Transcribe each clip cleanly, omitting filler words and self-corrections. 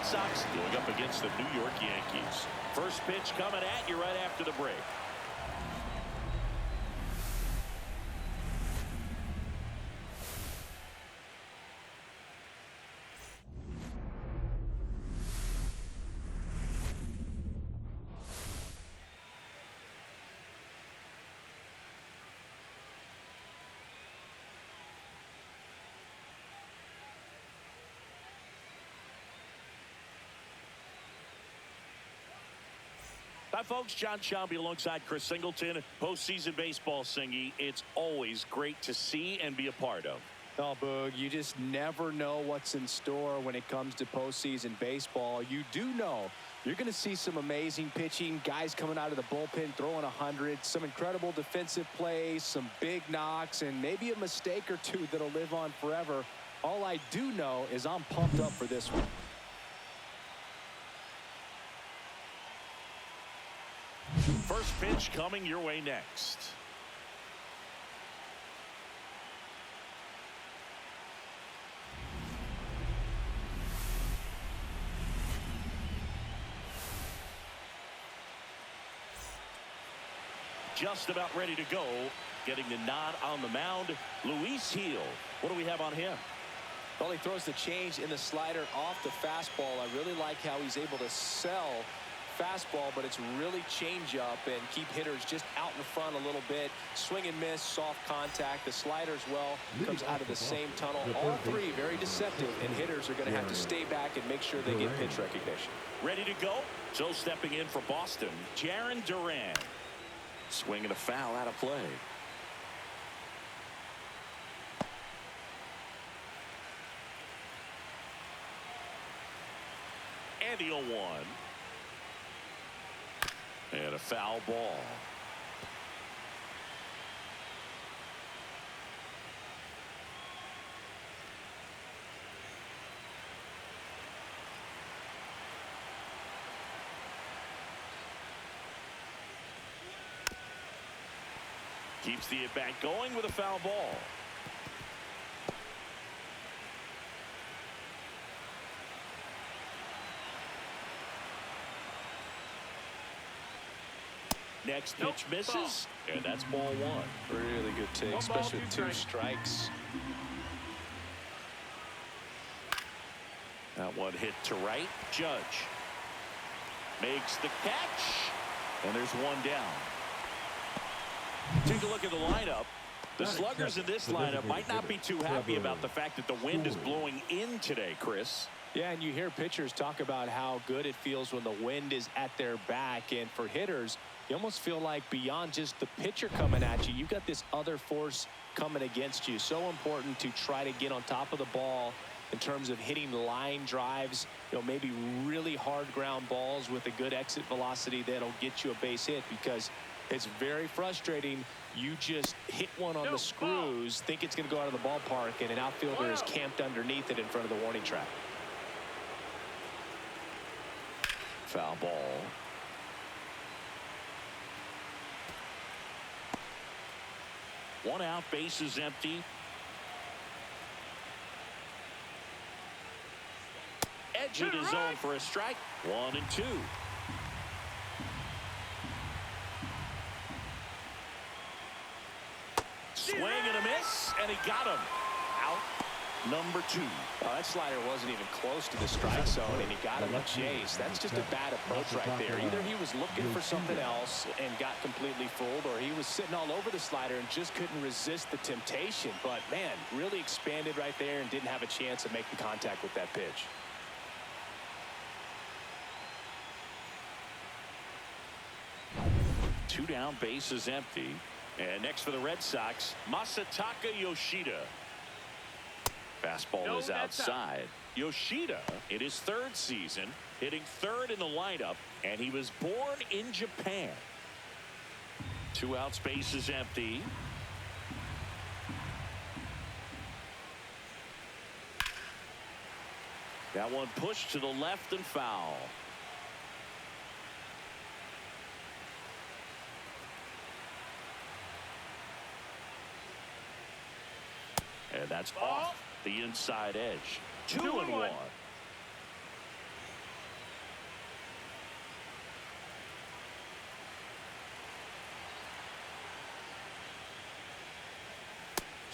Red Sox going up against the New York Yankees. First pitch coming at you right after the break. Hi, folks. John Sciambi alongside Chris Singleton. Postseason baseball, Singy. It's always great to see and be a part of. Oh, Boog, you just never know what's in store when it comes to postseason baseball. You do know you're going to see some amazing pitching, guys coming out of the bullpen throwing 100, some incredible defensive plays, some big knocks, and maybe a mistake or two that'll live on forever. All I do know is I'm pumped up for this one. First pitch coming your way next. Just about ready to go. Getting the nod on the mound, Luis Gil. What do we have on him? Well, he throws the change in the slider off the fastball. I really like how he's able to sell fastball, but it's really change up and keep hitters just out in front a little bit. Swing and miss, soft contact. The slider as well comes out of the same tunnel. All three very deceptive, and hitters are going to have to stay back and make sure they get pitch recognition. Ready to go? So stepping in for Boston, Jarren Duran. Swinging a foul out of play. And the 0-1. And a foul ball. Keeps the at-bat going with a foul ball. Next pitch misses, and that's ball one. Really good take, especially with 2 strikes. That one hit to right. Judge makes the catch, and there's one down. Take a look at the lineup. The sluggers in this lineup might not be too happy about the fact that the wind is blowing in today, Chris. Yeah, and you hear pitchers talk about how good it feels when the wind is at their back. And for hitters, you almost feel like beyond just the pitcher coming at you, you've got this other force coming against you. So important to try to get on top of the ball in terms of hitting line drives, maybe really hard ground balls with a good exit velocity that'll get you a base hit, because it's very frustrating. You just hit one on the screws, think it's going to go out of the ballpark, and an outfielder is camped underneath it in front of the warning track. Foul ball. One out, base is empty. Edge of the zone for a strike. 1 and 2. Swing and a miss, and he got him. Out number 2. That slider wasn't even close to the strike zone, and he got him a chase. That's just a bad approach right there. Either he was looking for something else and got completely fooled, or he was sitting all over the slider and just couldn't resist the temptation. But, man, really expanded right there and didn't have a chance of making contact with that pitch. Two down, base is empty. And next for the Red Sox, Masataka Yoshida. Fastball is outside. Yoshida, in his 3rd season, hitting 3rd in the lineup, and he was born in Japan. 2 outs, base is empty. That one pushed to the left and foul. And that's off the inside edge. 2 and 1.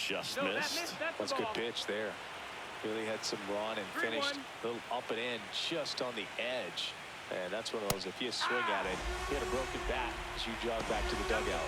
just missed. That's a good pitch there. Really had some run and finished a little up and in just on the edge. And that's one of those, if you swing at it, you had a broken bat as you jog back to the dugout.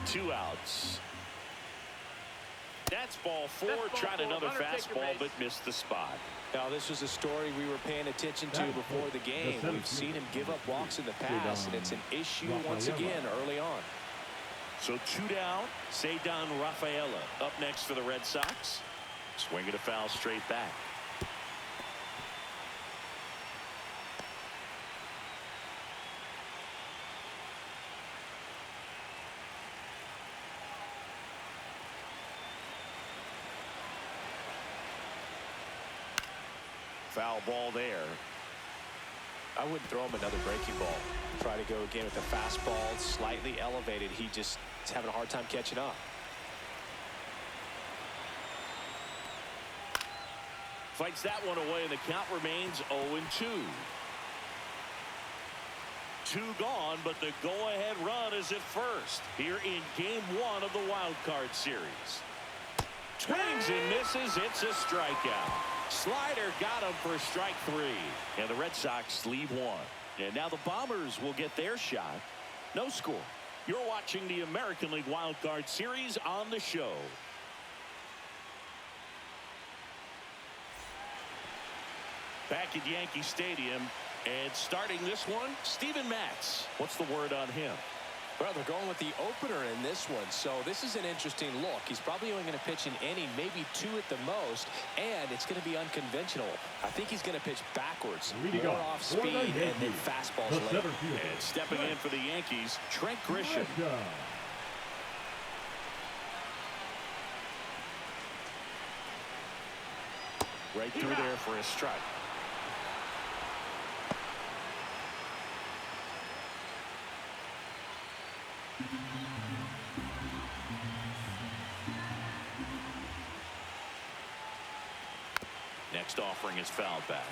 Two outs. That's ball four. Tried another fastball, but missed the spot. Now, this was a story we were paying attention to before the game. We've seen him give up walks in the past, and it's an issue once again early on. So two down. Cedar Rafaela up next for the Red Sox. Swinging a foul straight back. Foul ball there. I wouldn't throw him another breaking ball. Try to go again with the fastball, slightly elevated. He just is having a hard time catching up. Fights that one away, and the count remains 0-2. Two gone, but the go-ahead run is at first here in Game 1 of the Wild Card Series. Swings and misses. It's a strikeout. Slider got him for strike three. And the Red Sox leave one. And now the Bombers will get their shot. No score. You're watching the American League Wild Card Series on the show. Back at Yankee Stadium. And starting this one, Steven Matz. What's the word on him? Well, they're going with the opener in this one, so this is an interesting look. He's probably only going to pitch an inning, maybe two at the most, and it's going to be unconventional. I think he's going to pitch backwards, more off speed, and then fastballs late. And stepping in for the Yankees, Trent Grisham. Right through there for a strike. Next offering is fouled back.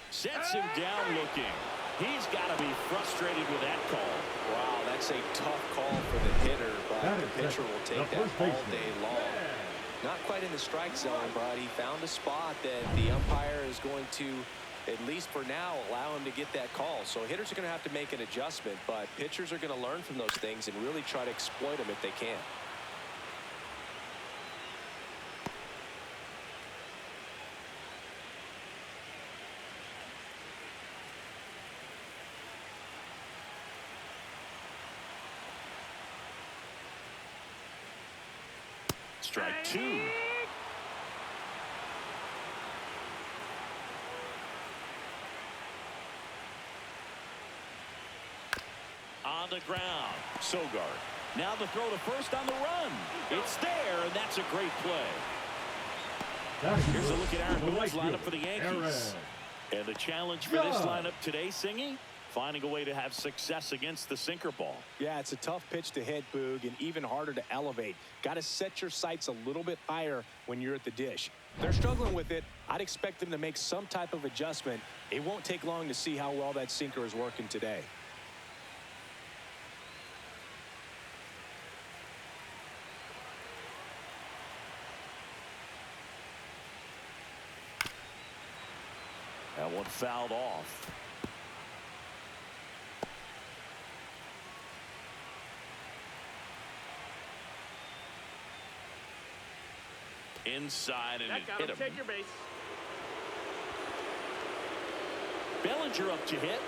Sets him down looking. He's got to be frustrated with that call. Wow, that's a tough call for the hitter, but the pitcher will take that all day long. Not quite in the strike zone, but he found a spot that the umpire is going to, at least for now, allow him to get that call. So hitters are going to have to make an adjustment, but pitchers are going to learn from those things and really try to exploit them if they can. Strike two. On the ground. Sogard. Now the throw to first on the run. It's there, and that's a great play. Here's a look at Aaron Boone's lineup for the Yankees. And the challenge for this lineup today, Singy? Finding a way to have success against the sinker ball. Yeah, it's a tough pitch to hit, Boog, and even harder to elevate. Got to set your sights a little bit higher when you're at the dish. They're struggling with it. I'd expect them to make some type of adjustment. It won't take long to see how well that sinker is working today. That one fouled off. Inside, and it hit him. Take your base. Bellinger up to hit.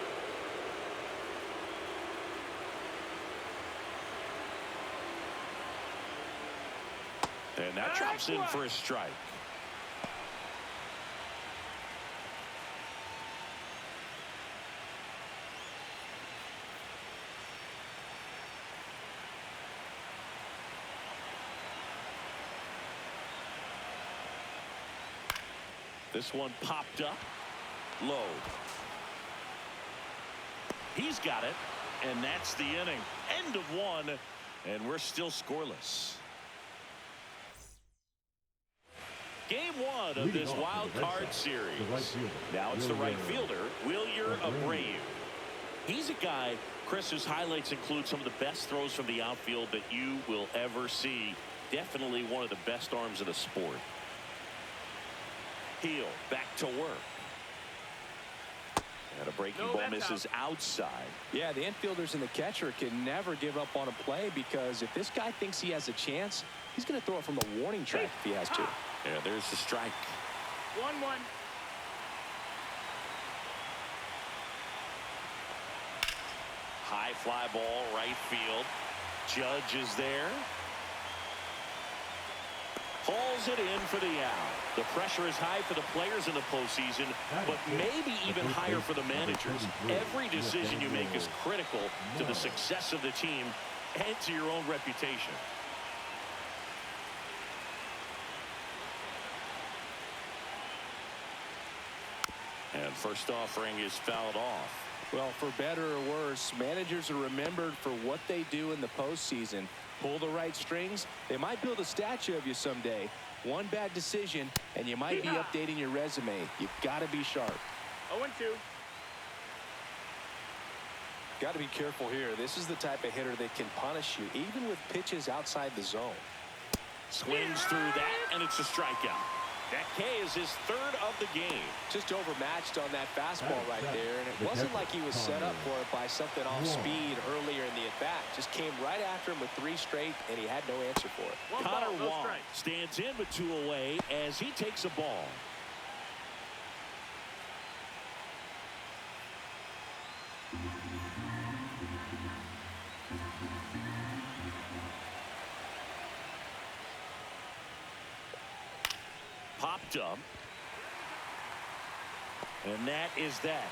And that drops in for a strike. This one popped up. Low. He's got it. And that's the inning. End of one. And we're still scoreless. Game one of this wild card series. Now it's the right fielder, Wilyer Abreu. He's a guy, Chris, whose highlights include some of the best throws from the outfield that you will ever see. Definitely one of the best arms of the sport. Heel back to work. And a breaking ball misses outside. Yeah, the infielders and the catcher can never give up on a play, because if this guy thinks he has a chance, he's going to throw it from the warning track if he has to. Yeah, there's the strike. 1-1. High fly ball, right field. Judge is there. Hauls it in for the out. The pressure is high for the players in the postseason, but maybe even higher for the managers. Every decision you make is critical to the success of the team and to your own reputation. And first offering is fouled off. Well, for better or worse, managers are remembered for what they do in the postseason. Pull the right strings, they might build a statue of you someday. One bad decision, and you might be updating your resume. You've got to be sharp. 0-2. Got to be careful here. This is the type of hitter that can punish you, even with pitches outside the zone. Swings through that, and it's a strikeout. That K is his third of the game. Just overmatched on that fastball right there, and it wasn't like he was set up for it by something off speed earlier in the at-bat. Just came right after him with 3 straight, and he had no answer for it. Connor Wong stands in with 2 away as he takes a ball. Popped up. And that is that.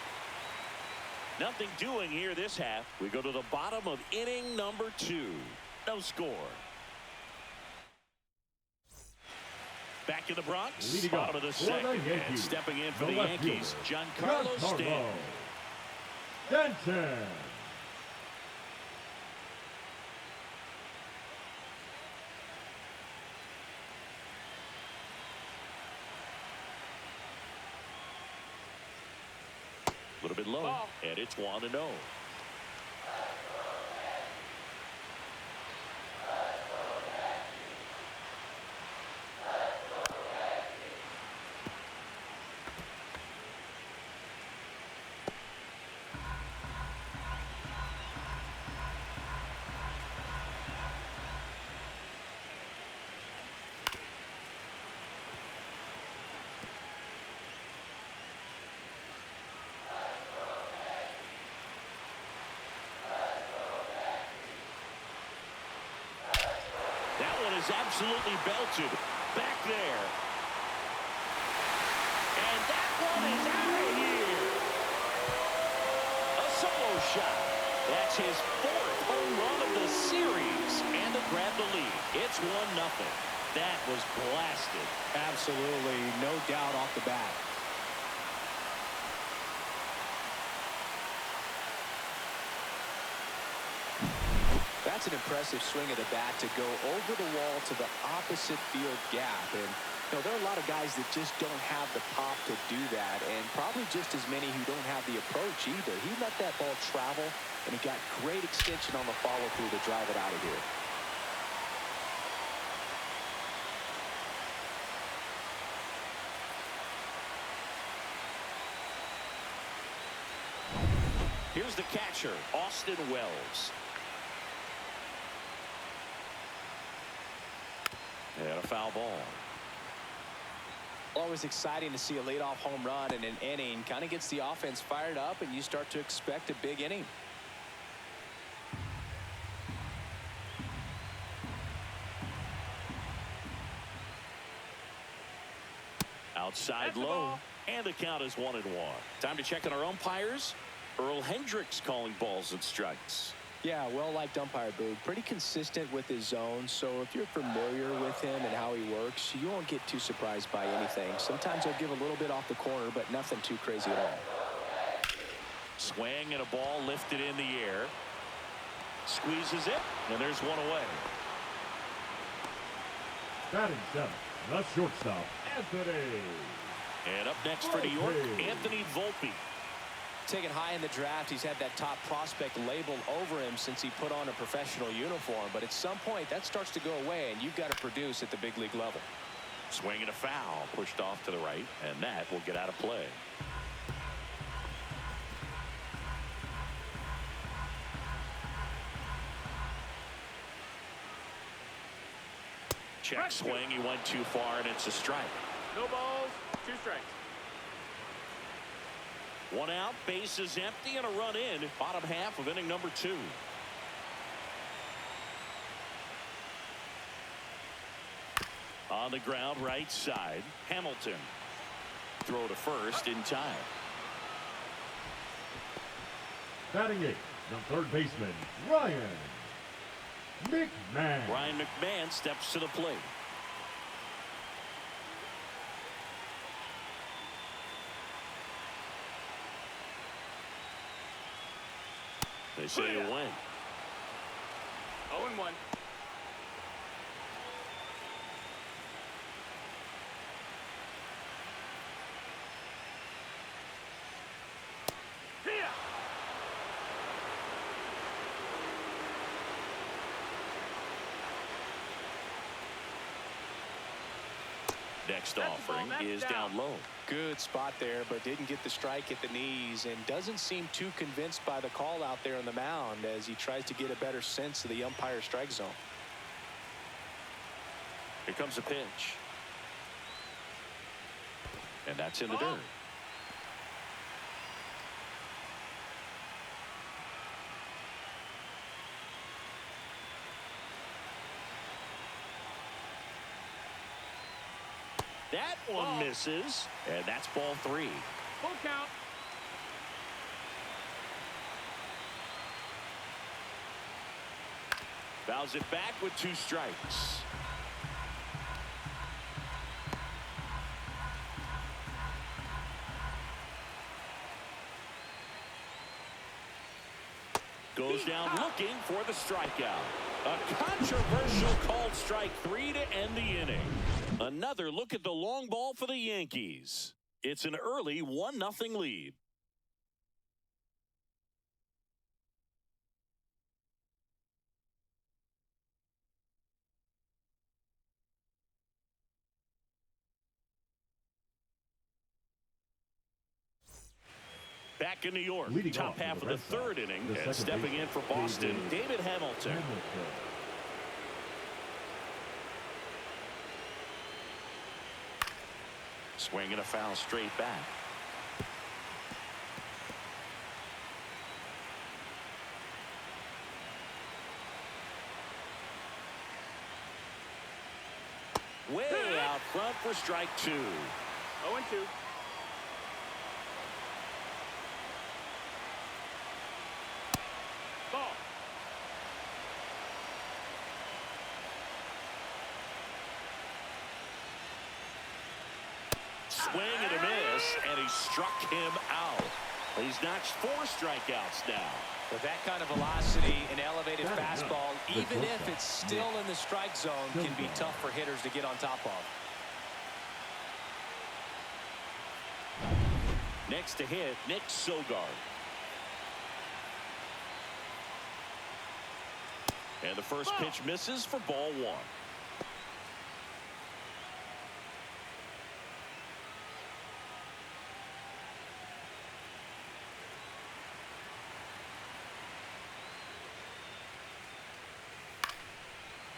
Nothing doing here this half. We go to the bottom of inning number 2. No score. Back in the Bronx. Bottom of the 2nd. And stepping in for the Yankees, Giancarlo Stanton. A little bit low, and it's 1-0. Is absolutely belted back there, and that one is out of here. A solo shot. That's his 4th home run of the series, and to grab the lead. It's 1-0. That was blasted. Absolutely, no doubt off the bat. That's an impressive swing of the bat to go over the wall to the opposite field gap. And you know, there are a lot of guys that just don't have the pop to do that, and probably just as many who don't have the approach either. He let that ball travel, and he got great extension on the follow-through to drive it out of here. Here's the catcher, Austin Wells. And a foul ball. Always exciting to see a leadoff home run in an inning. Kind of gets the offense fired up, and you start to expect a big inning. Outside low, and the count is 1-1. Time to check on our umpires. Earl Hendricks calling balls and strikes. Yeah, well-liked umpire, Boog. Pretty consistent with his zone, so if you're familiar with him and how he works, works, you won't get too surprised by anything. Sometimes they'll give a little bit off the corner, but nothing too crazy at all. Swing and a ball lifted in the air. Squeezes it, and there's one away. Batting seventh, the shortstop, Anthony. And up next for New York, Anthony Volpe. Taken high in the draft, he's had that top prospect labeled over him since he put on a professional uniform. But at some point, that starts to go away, and you've got to produce at the big league level. Swing and a foul, pushed off to the right, and that will get out of play. Check swing, he went too far, and it's a strike. No balls, 2 strikes. One out, bases empty, and a run in. Bottom half of inning number 2. On the ground, right side, Hamilton. Throw to first in time. Batting eighth, the third baseman, Ryan McMahon. Ryan McMahon steps to the plate. They say a win. 0-1. Next offering is down low. Good spot there, but didn't get the strike at the knees and doesn't seem too convinced by the call out there on the mound as he tries to get a better sense of the umpire strike zone. Here comes a pitch. And that's in the dirt. That one misses, and that's ball 3. Full count. Fouls it back with 2 strikes. Goes down looking for the strikeout. A controversial called strike 3 to end the inning. Another look at the long ball for the Yankees. It's an early 1-0 lead. Back in New York, top half of the 3rd inning, and stepping in for Boston, David Hamilton. Swing and a foul straight back. Way out front for strike 2. 0-2. Ball. Swing and a miss, and he struck him out. He's notched 4 strikeouts now. With that kind of velocity, an elevated fastball, even if it's still in the strike zone, can be tough for hitters to get on top of. Next to hit, Nick Sogard. And the first pitch misses for ball 1.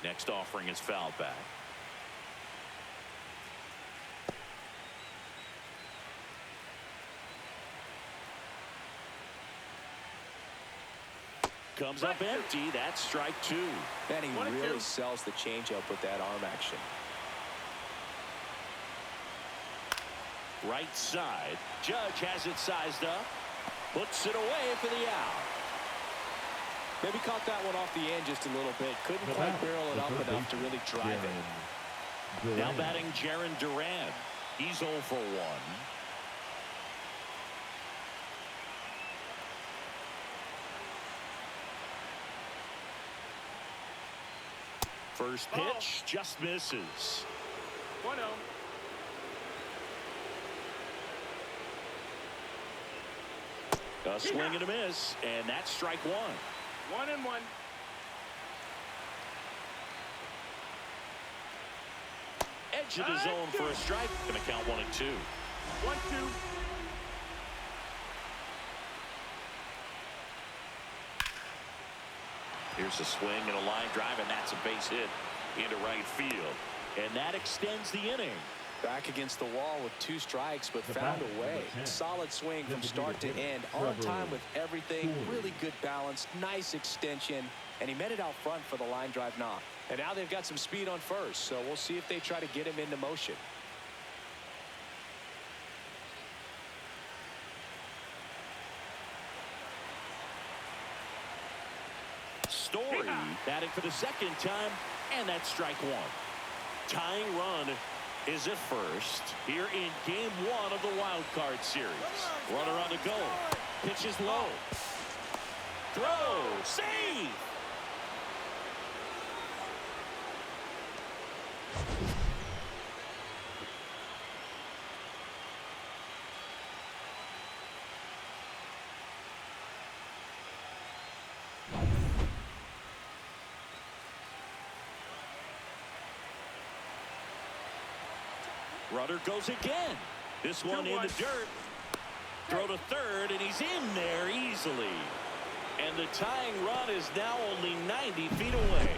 Next offering is fouled back. Comes up empty. That's strike 2. And he really sells the changeup with that arm action. Right side. Judge has it sized up. Puts it away for the out. Maybe caught that one off the end just a little bit. Couldn't quite barrel it up enough to really drive it. Now batting Jaron Duran. He's 0 for 1. First pitch just misses. 1-0. A swing and a miss, and that's strike 1. 1-1. Edge of the zone for a strike. Going to count 1-2. 1-2. Here's a swing and a line drive, and that's a base hit into right field. And that extends the inning. Back against the wall with 2 strikes, but found a way. Solid swing from start to end. On time with everything. Really good balance. Nice extension. And he met it out front for the line drive knock. And now they've got some speed on first, so we'll see if they try to get him into motion. Story batting for the second time, and that's strike 1. Tying run is at first here in game 1 of the wild card series. Runner on the go. Pitches low. Throw. Save. Runner goes again. This one in the dirt. Throw to third, and he's in there easily. And the tying run is now only 90 feet away.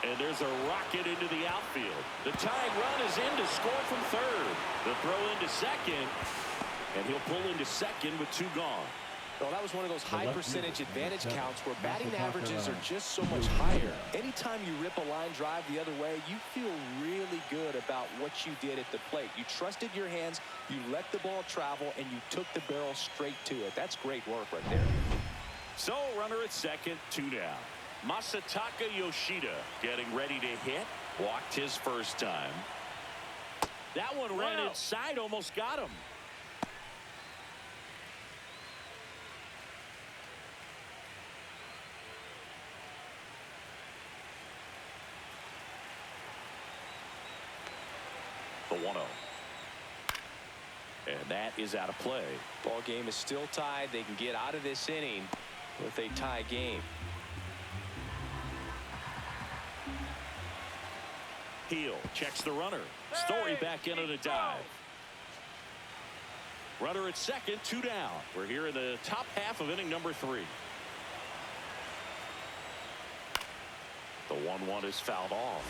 And there's a rocket into the outfield. The tying run is in to score from third. The throw into second, and he'll pull into second with 2 gone. Well, that was one of those high percentage advantage counts where batting averages are just so much higher. Anytime you rip a line drive the other way, you feel really good about what you did at the plate. You trusted your hands, you let the ball travel, and you took the barrel straight to it. That's great work right there. So, runner at second, 2 down. Masataka Yoshida getting ready to hit. Walked his first time. That one ran inside, almost got him. The 1-0. And that is out of play. Ball game is still tied. They can get out of this inning with a tie game. Heel checks the runner. Story back into the dive. Runner at second, 2 down. We're here in the top half of inning number 3. The 1-1 is fouled off.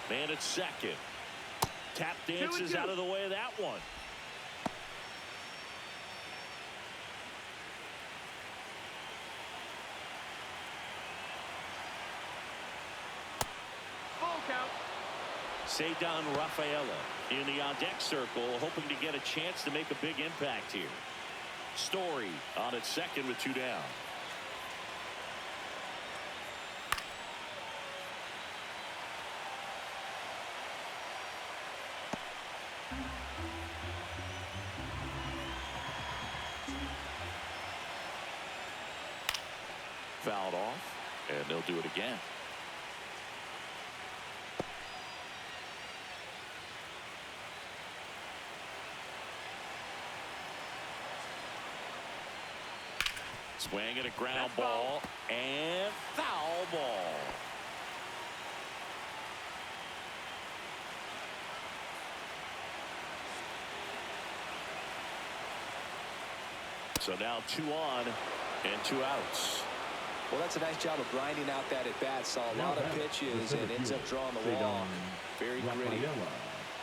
Man at second. Tap dances out of the way of that one. Cedar Rafaela in the on-deck circle, hoping to get a chance to make a big impact here. Story on its second with 2 down. Fouled off, and they'll do it again. Swing at a ground ball and foul ball. So now 2 on and 2 outs. Well, that's a nice job of grinding out that at bat. Saw a lot of pitches and ends up drawing the walk. Very gritty.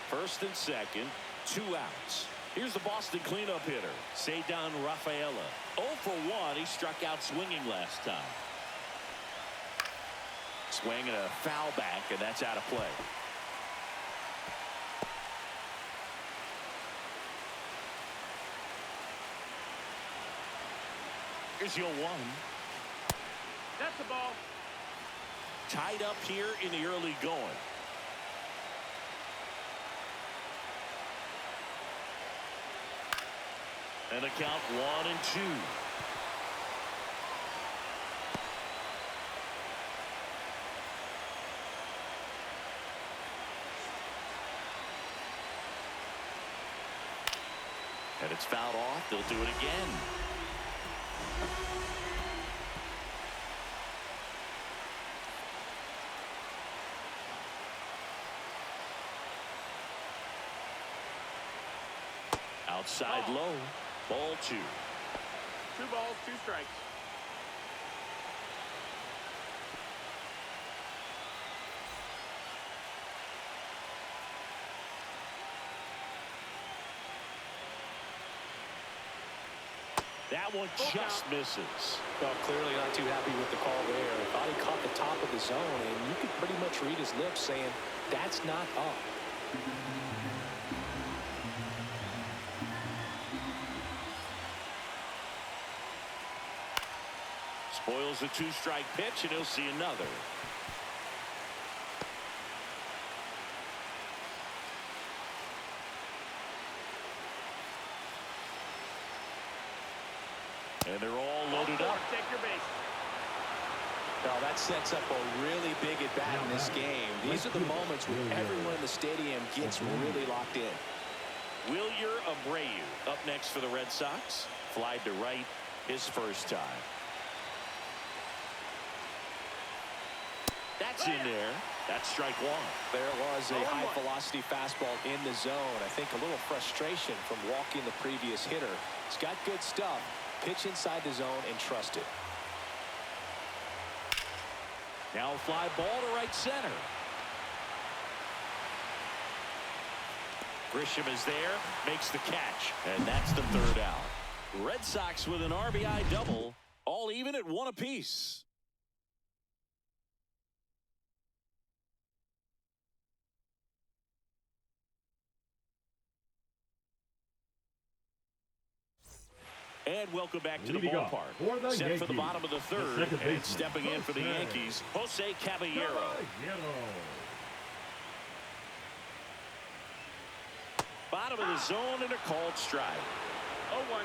First and second, 2 outs. Here's the Boston cleanup hitter, Cedar Rafaela. 0 for 1. He struck out swinging last time. Swing and a foul back, and that's out of play. Here's your 1. That's the ball. Tied up here in the early going. And a count 1-2. And it's fouled off. They'll do it again. Outside low. Ball 2. 2 balls, 2 strikes. That one just misses. Well, clearly not too happy with the call there. Thought he caught the top of the zone, and you could pretty much read his lips saying, that's not up. Spoils a 2-strike pitch, and he'll see another. And they're all loaded up. Take your base. Well, that sets up a really big at-bat in this game. These are the moments where everyone in the stadium gets really locked in. Wilyer Abreu up next for the Red Sox. Flied to right his first time. That's in there. That's strike 1. There was a high-velocity fastball in the zone. I think a little frustration from walking the previous hitter. He's got good stuff. Pitch inside the zone and trust it. Now a fly ball to right center. Grisham is there, makes the catch, and that's the 3rd out. Red Sox with an RBI double, all even at 1 apiece. And welcome back to the ballpark. Set for the bottom of the 3rd, and stepping in for the Yankees, Jose Caballero. Bottom of the zone and a called strike. 0-1.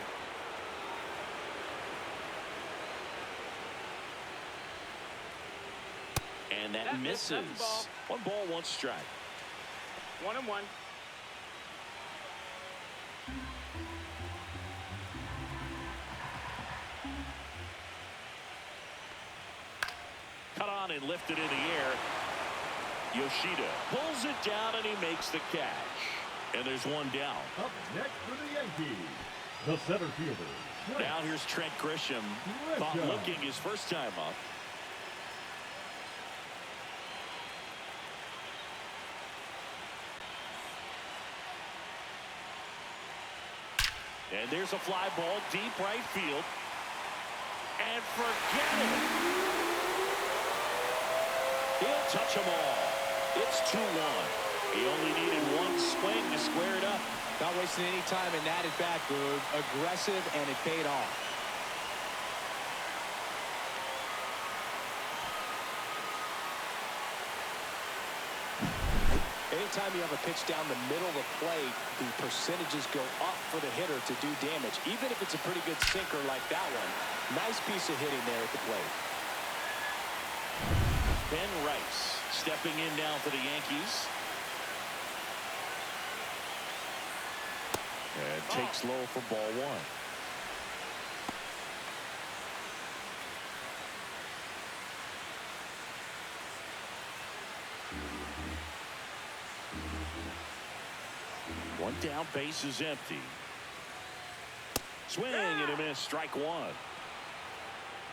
And that misses. 1 ball, 1 strike. 1-1. Cut on and lifted in the air. Yoshida pulls it down and he makes the catch. And there's 1 down. Up next for the Yankees, the center fielder. Now here's Trent Grisham. Caught looking his first time up. And there's a fly ball deep right field. And forget it. He'll touch them all. It's 2-1. He only needed 1 swing to square it up. Not wasting any time in that at bat, Boog. Aggressive, and it paid off. Anytime you have a pitch down the middle of the plate, the percentages go up for the hitter to do damage, even if it's a pretty good sinker like that one. Nice piece of hitting there at the plate. Ben Rice stepping in now for the Yankees. And takes low for ball 1. One down, base is empty. Swing and a miss, strike 1.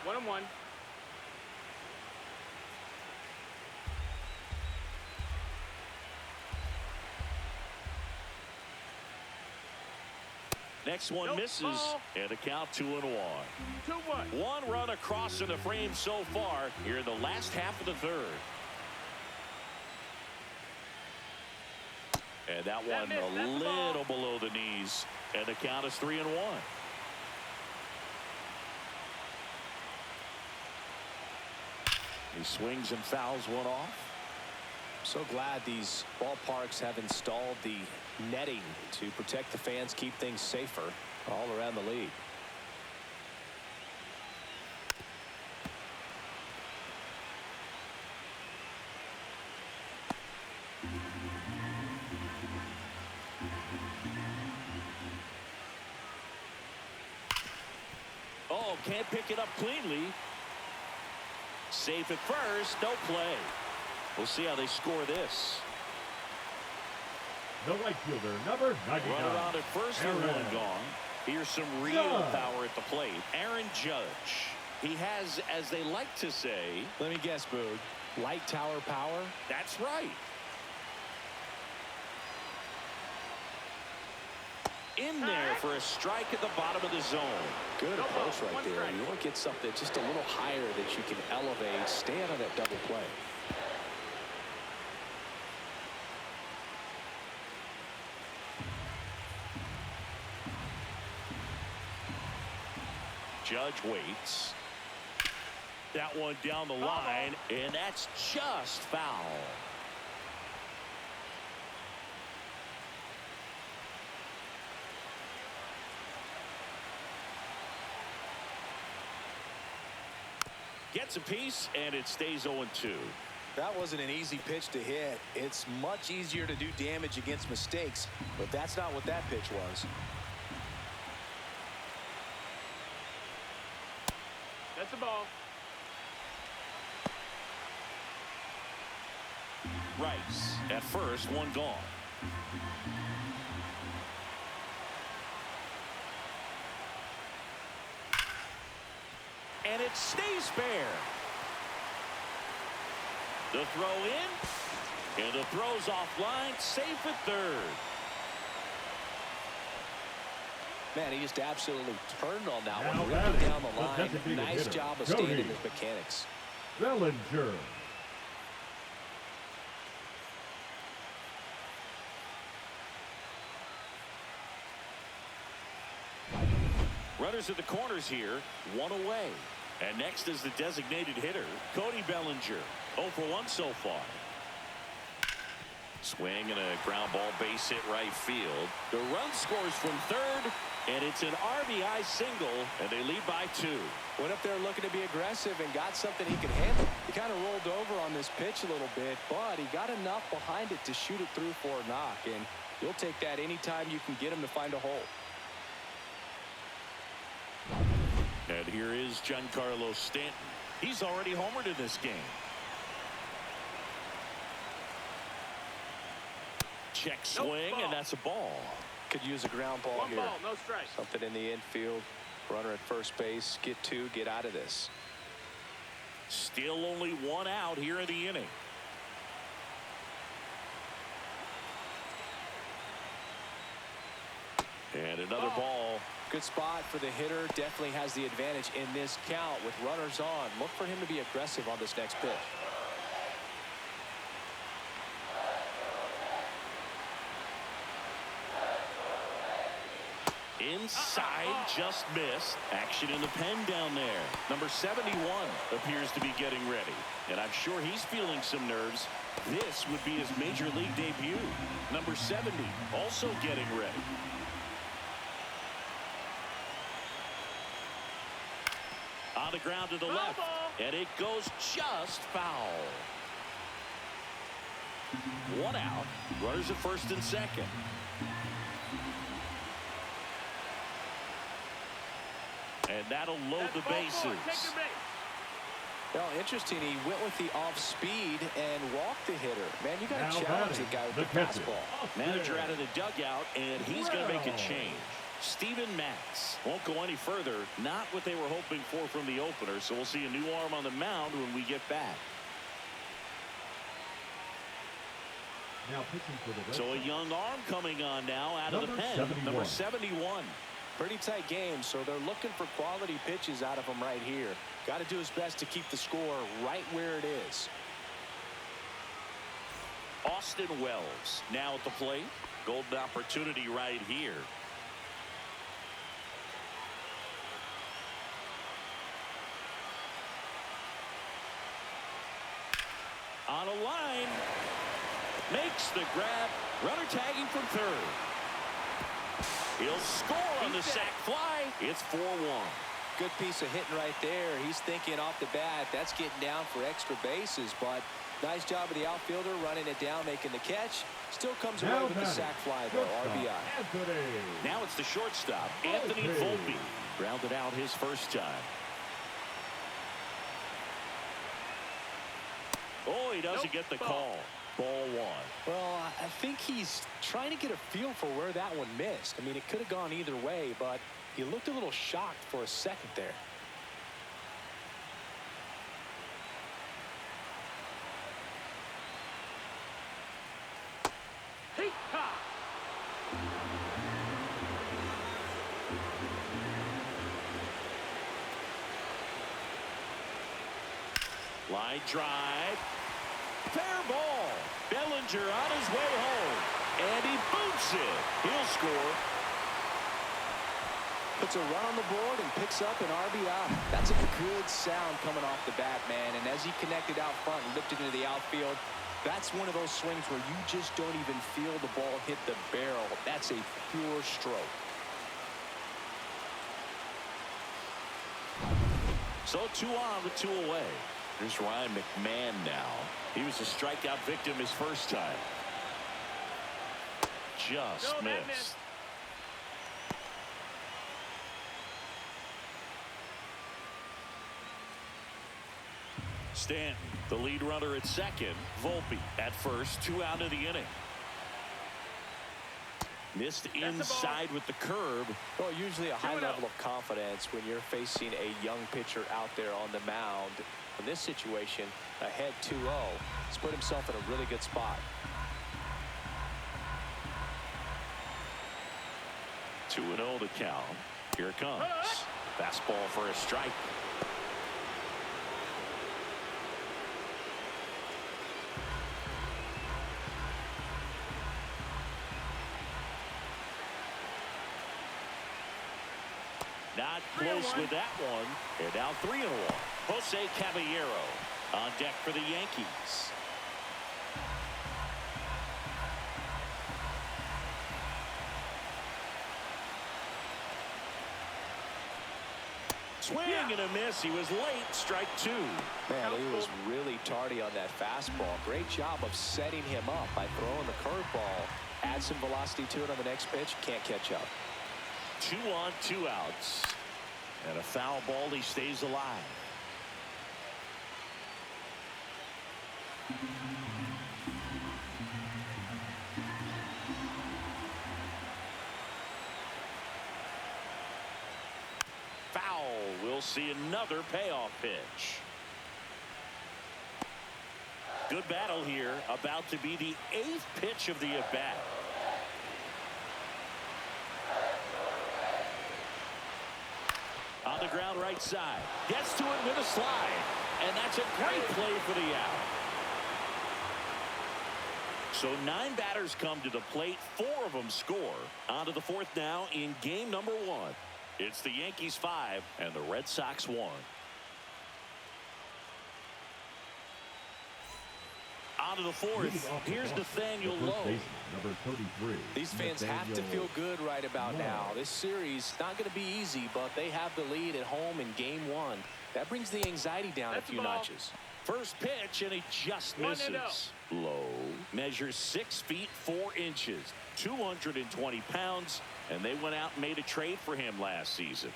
1-1. Next one Nope, misses, ball. and a count 2-1. 2-1. One run across in the frame so far here in the last half of the third. And that one missed. a That's the little ball. below the knees. And the count is 3-1. He swings and fouls one off. So glad these ballparks have installed the netting to protect the fans, keep things safer all around the league. Oh, can't pick it up cleanly. Safe at first, no play. We'll see how they score this. The right fielder, number 99. Run around at first and Aaron one gone. Here's some real Judge. power at the plate. Aaron Judge. He has, as they like to say, Let me guess, Boog. Light tower power? that's right. In there for a strike at the bottom of the zone. Good No approach ball, right one there. strike. You want to get something just a little higher that you can elevate. Stay out of that double play. Judge waits. That one down the line, and that's just foul. Gets a piece, and it stays 0-2. That wasn't an easy pitch to hit. It's much easier to do damage against mistakes, but that's not what that pitch was. That's the ball. Rice at first, one gone. And it stays fair. The throw in, and the throw's offline, safe at third. Man, he just absolutely turned on that Now one, batting, ripping down the the line. designated Nice hitter, job of Cody staying in his mechanics. Bellinger. Runners at the corners here, one away. And next is the designated hitter, Cody Bellinger. 0 for 1 so far. Swing and a ground ball base hit right field. The run scores from third, and it's an RBI single, and they lead by 2. Went up there looking to be aggressive and got something he could handle. He kind of rolled over on this pitch a little bit, but he got enough behind it to shoot it through for a knock, and you'll take that anytime you can get him to find a hole. And here is Giancarlo Stanton. He's already homered in this game. Check swing, ball. and that's a ball. Could use a ground ball One here. ball, no strike. Something in the infield. Runner at first base. Get two. Get out of this. Still only one out here in the inning. And another ball. Good spot for the hitter. Definitely has the advantage in this count with runners on. Look for him to be aggressive on this next pitch. Inside, just missed. Action in the pen down there. Number 71 appears to be getting ready. And I'm sure he's feeling some nerves. This would be his major league debut. Number 70 also getting ready. On the ground to the left. And it goes just foul. One out. Runners at first and second. And that'll load the bases. Well, interesting. He went with the off speed and walked the hitter. Man, you got Now to challenge the batting, guy with the the catcher. fastball. Manager out of the dugout, and he's going to make a Wow. change. Steven Matz won't go any further. Not what they were hoping for from the opener, so we'll see a new arm on the mound when we get back. Now pitching for the Red So a Sox. young arm coming on now out of the Number pen. 71. Number 71. Pretty tight game, so they're looking for quality pitches out of him right here. Got to do his best to keep the score right where it is. Austin Wells now at the plate. Golden opportunity right here. On a line. Makes the grab. Runner tagging from third. He'll score on the sac fly. It's 4-1. Good piece of hitting right there. He's thinking off the bat, that's getting down for extra bases, but nice job of the outfielder running it down, making the catch. Still comes away with the sac fly, though. RBI. Now it's the shortstop, Anthony Volpe. Grounded out his first time. Oh, he doesn't get the call. Ball one. Well, I think he's trying to get a feel for where that one missed. I mean, it could have gone either way, but he looked a little shocked for a second there. Line drive. Fair ball. Bellinger on his way home. And he boots it. He'll score. Puts a run on the board and picks up an RBI. That's a good sound coming off the bat, man. And as he connected out front and lifted into the outfield, that's one of those swings where you just don't even feel the ball hit the barrel. That's a pure stroke. So 2 on with 2 away. Here's Ryan McMahon now. He was a strikeout victim his first time. Just missed. Stanton, the lead runner at second. Volpe at first. 2 out of the inning. Missed inside with the curve. Well, usually a high level of confidence when you're facing a young pitcher out there on the mound. In this situation, ahead 2-0. He's put himself in a really good spot. 2-0 the count. Here it comes. Fastball for a strike. Not close with that one. They're down 3-1. Jose Caballero on deck for the Yankees. Swing and a miss. He was late. Strike 2. Man, he was really tardy on that fastball. Great job of setting him up by throwing the curveball. Add some velocity to it on the next pitch. Can't catch up. 2 on, 2 outs. And a foul ball. He stays alive. Foul. We'll see another payoff pitch. Good battle here. About to be the 8th pitch of the at-bat. On the ground right side. Gets to it with a slide. And that's a great play for the out. So 9 batters come to the plate. 4 of them score. On to the 4th now in game number 1. It's the Yankees 5 and the Red Sox 1. On to the 4th. Here's Nathaniel Lowe. Number 33. These fans have to feel good right about now. This series not going to be easy, but they have the lead at home in game 1. That brings the anxiety down a few notches. First pitch, and he just misses. Lowe measures 6 feet 4 inches, 220 pounds, and they went out and made a trade for him last season.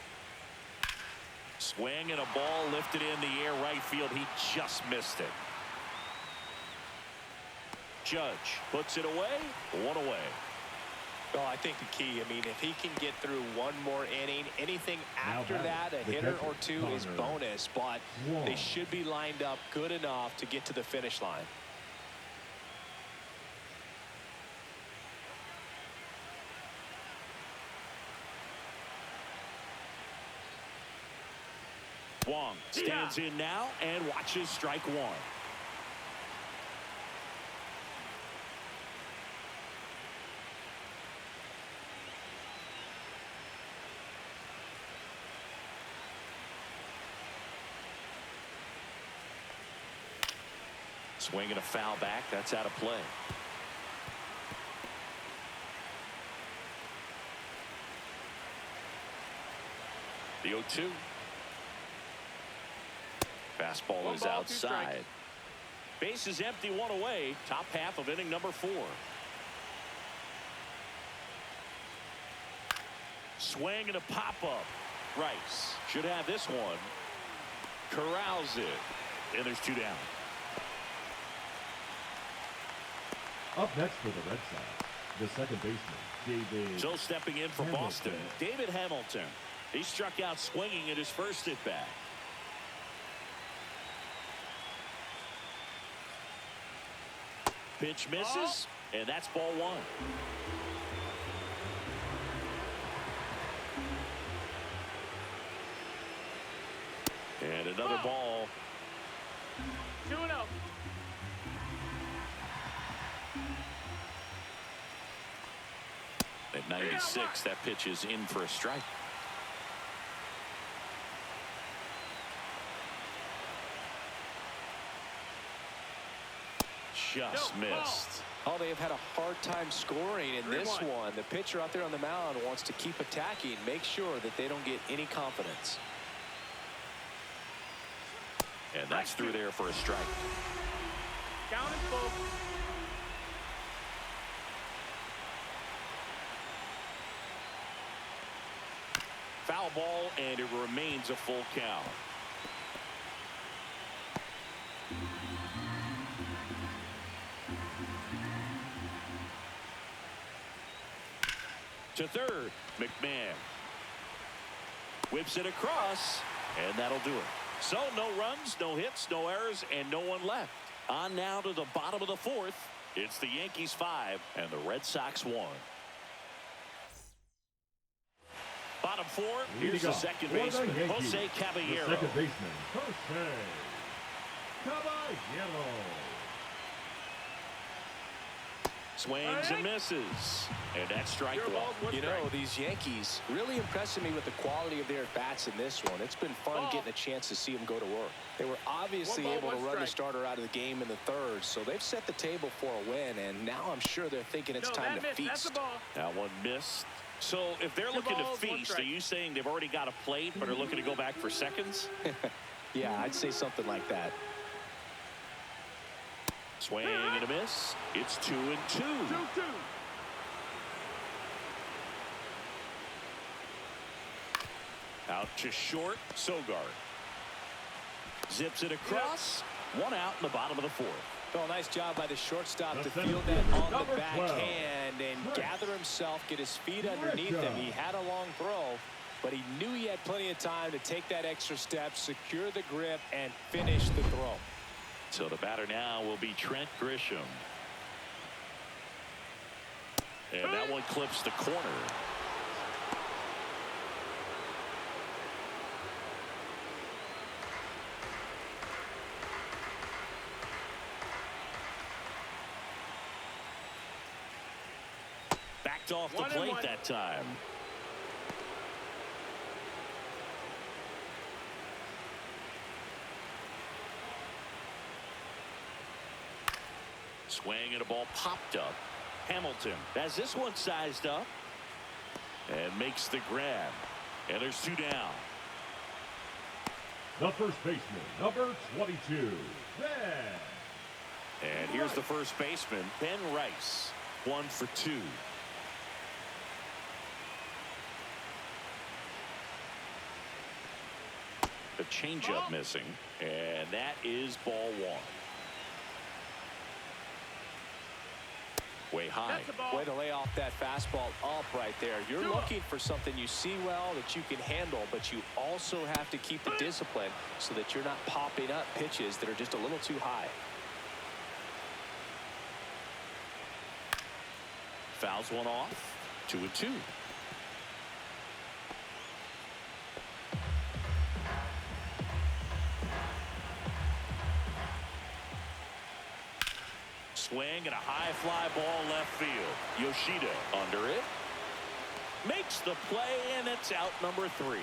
Swing and a ball lifted in the air right field. He just missed it. Judge puts it away. 1 away. Well, I think the key, I mean, if he can get through one more inning, anything after that, a hitter or 2 is bonus, but they should be lined up good enough to get to the finish line. Wong stands in now and watches strike one. Swinging a foul back. That's out of play. The 0-2. Fastball is outside. Base is empty, one away. Top half of inning number 4. Swing and a pop-up. Rice should have this one. Corrals it. And there's 2 down. Up next for the Red Sox, the second baseman, David. So stepping in for Hamilton. Boston, David Hamilton. He struck out swinging at his first at bat. Pitch misses, and that's ball 1. And another ball. 2-0. At 96, that pitch is in for a strike. Just missed. Oh, they have had a hard time scoring in this 3-1. one. The pitcher out there on the mound wants to keep attacking, make sure that they don't get any confidence. And that's through there for a strike. Count is full. Foul ball, and it remains a full count. To third, McMahon whips it across, and that'll do it. So no runs, no hits, no errors, and no one left. On now to the bottom of the 4th. It's the Yankees 5 and the Red Sox 1. Bottom 4, here's the second baseman, Jose Caballero. The second baseman, Jose Caballero. Swings and misses. And that's strike 1. You know, these Yankees really impressing me with the quality of their at-bats in this one. It's been fun getting a chance to see them go to work. They were obviously able to run the starter out of the game in the 3rd, so they've set the table for a win, and now I'm sure they're thinking it's time to feast. That's the ball. That one missed. So if they're looking to feast, are you saying they've already got a plate but are looking to go back for seconds? Yeah, I'd say something like that. Swing and a miss. It's 2-2. 2-2. Out to short, Sogard. Zips it across. 1 out in the bottom of the 4th. Well, nice job by the shortstop to The field center that on number the 12, backhand and gather himself, get his feet underneath him. He had a long throw, but he knew he had plenty of time to take that extra step, secure the grip, and finish the throw. So the batter now will be Trent Grisham. And that one clips the corner. Backed off the plate that time. Swing and a ball popped up. Hamilton has this one sized up and makes the grab. And there's 2 down. The first baseman, number 22, Ben. And here's the first baseman, Ben Rice. 1 for 2. The changeup missing, and that is ball 1. Way high. Way to lay off that fastball up right there. You're looking for something you see well that you can handle, but you also have to keep the discipline so that you're not popping up pitches that are just a little too high. Fouls one off. 2-2. swing and a high fly ball left field. Yoshida under it. Makes the play, and it's out number 3.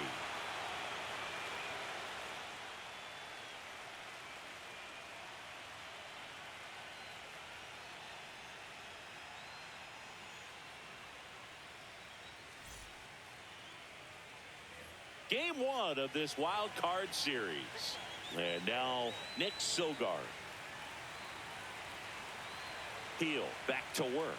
Game 1 of this wild card series. And now Nick Sogard. Heel back to work.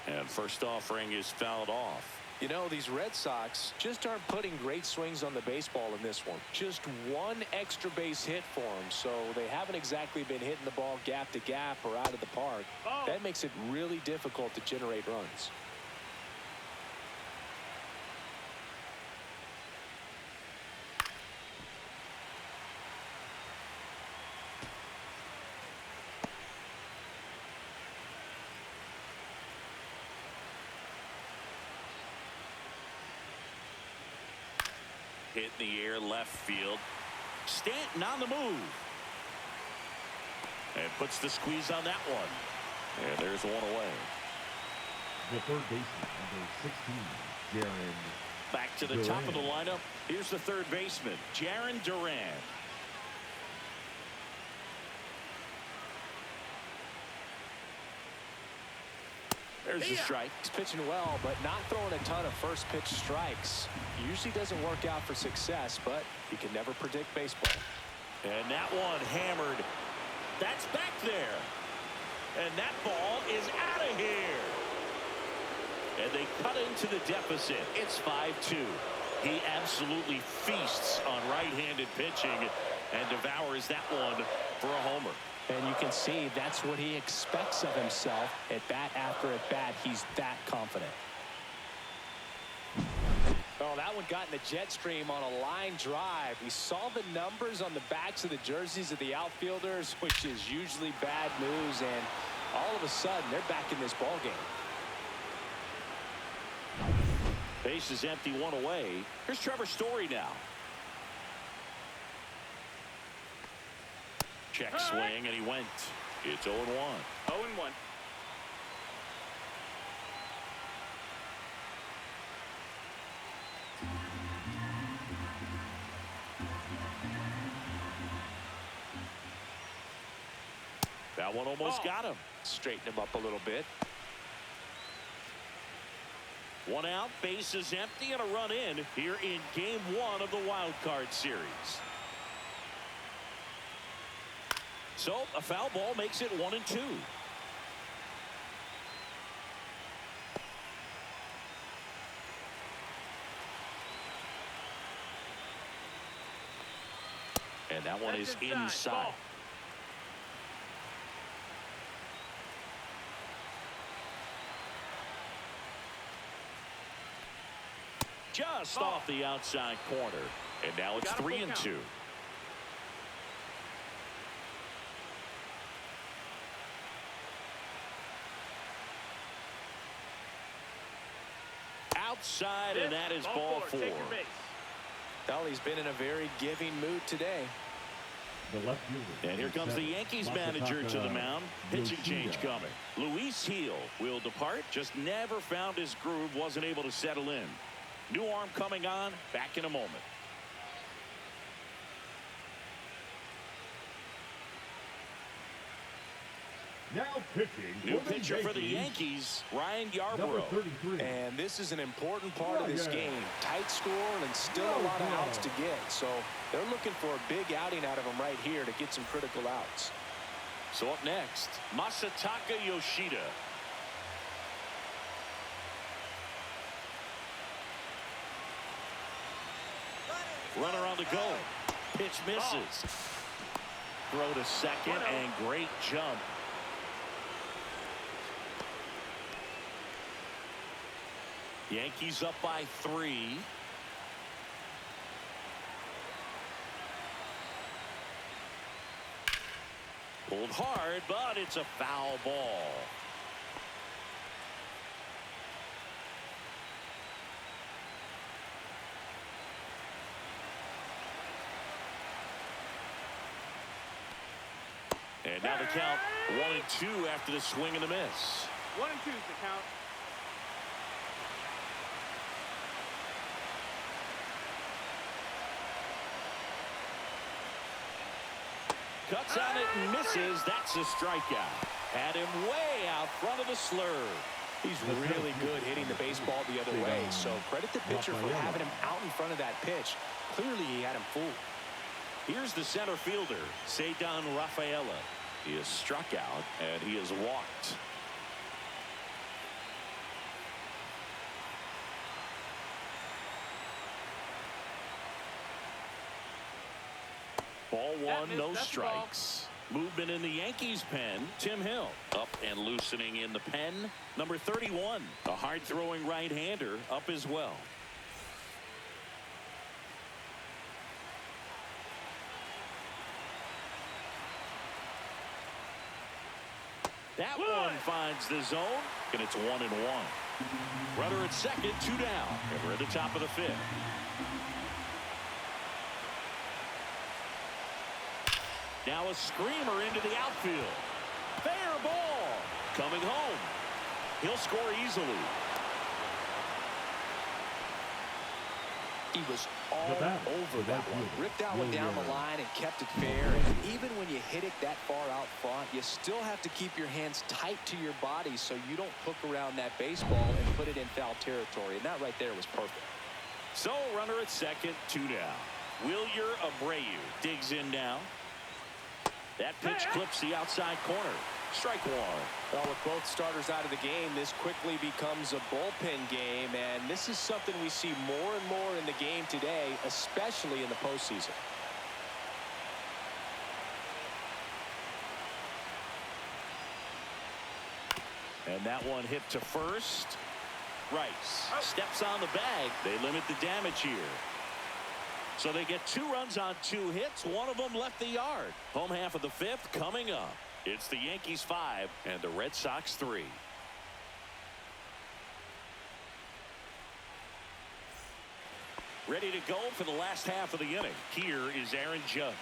And first offering is fouled off. You know, these Red Sox just aren't putting great swings on the baseball in this one. Just one extra base hit for them, so they haven't exactly been hitting the ball gap to gap or out of the park. That makes it really difficult to generate runs. Hit in the air left field. Stanton on the move. And puts the squeeze on that one. And there's one away. The third baseman, number 16, Jaron. Back to the top of the lineup. Here's the third baseman, Jaron Duran. There's the strike. He's pitching well, but not throwing a ton of first pitch strikes. Usually doesn't work out for success, but you can never predict baseball. And that one hammered. That's back there. And that ball is out of here. And they cut into the deficit. It's 5-2. He absolutely feasts on right-handed pitching and devours that one for a homer. And you can see that's what he expects of himself at bat after at bat. He's that confident. Oh, that one got in the jet stream on a line drive. We saw the numbers on the backs of the jerseys of the outfielders, which is usually bad news, and all of a sudden they're back in this ball game. Base is empty, one away. Here's Trevor Story now. Check swing, and he went. It's 0-1. 0-1. That one almost got him. Straighten him up a little bit. One out, base is empty, and a run in here in game 1 of the wild card series. So a foul ball makes it 1-2. And that one is inside. Just off the outside corner. And now it's 3-2. Outside, and that is ball 4. Well, he's been in a very giving mood today. The left fielder. And here comes the Yankees manager to the mound. Pitching change coming. Luis Gil will depart. Just never found his groove. Wasn't able to settle in. New arm coming on. Back in a moment. Now pitching. New pitcher for the Yankees, Ryan Yarbrough. Number 33. And this is an important part of this game. Tight score and still a lot of outs to get. So they're looking for a big outing out of him right here to get some critical outs. So up next, Masataka Yoshida. Runner on the go. Pitch misses. Throw to second, and great jump. Yankees up by 3. Pulled hard, but it's a foul ball. And now the count 1-2 after the swing and the miss. 1 and 2's the count. Cuts on it and misses. That's a strikeout. Had him way out front of the slurve. He's really good hitting the baseball the other way. So credit the pitcher for having him out in front of that pitch. Clearly he had him fooled. Here's the center fielder, Cedar Rafaela. He is struck out and he is walked. Ball one, no strikes. Movement in the Yankees pen. Tim Hill up and loosening in the pen. Number 31, a hard-throwing right-hander, up as well. That one finds the zone, and it's 1-1. Runner at second, 2 down, and we're at the top of the 5th. Now a screamer into the outfield. Fair ball. Coming home. He'll score easily. He was all over that one. Ripped that one down the line and kept it fair. And even when you hit it that far out front, you still have to keep your hands tight to your body so you don't hook around that baseball and put it in foul territory. And that right there was perfect. So runner at second, 2 down. Wilyer Abreu digs in now. That pitch clips the outside corner. Strike one. Well, with both starters out of the game, this quickly becomes a bullpen game, and this is something we see more and more in the game today, especially in the postseason. And that one hit to first. Rice steps on the bag. They limit the damage here. So they get 2 runs on 2 hits. One of them left the yard. Home half of the 5th coming up. It's the Yankees 5 and the Red Sox 3. Ready to go for the last half of the inning. Here is Aaron Judge.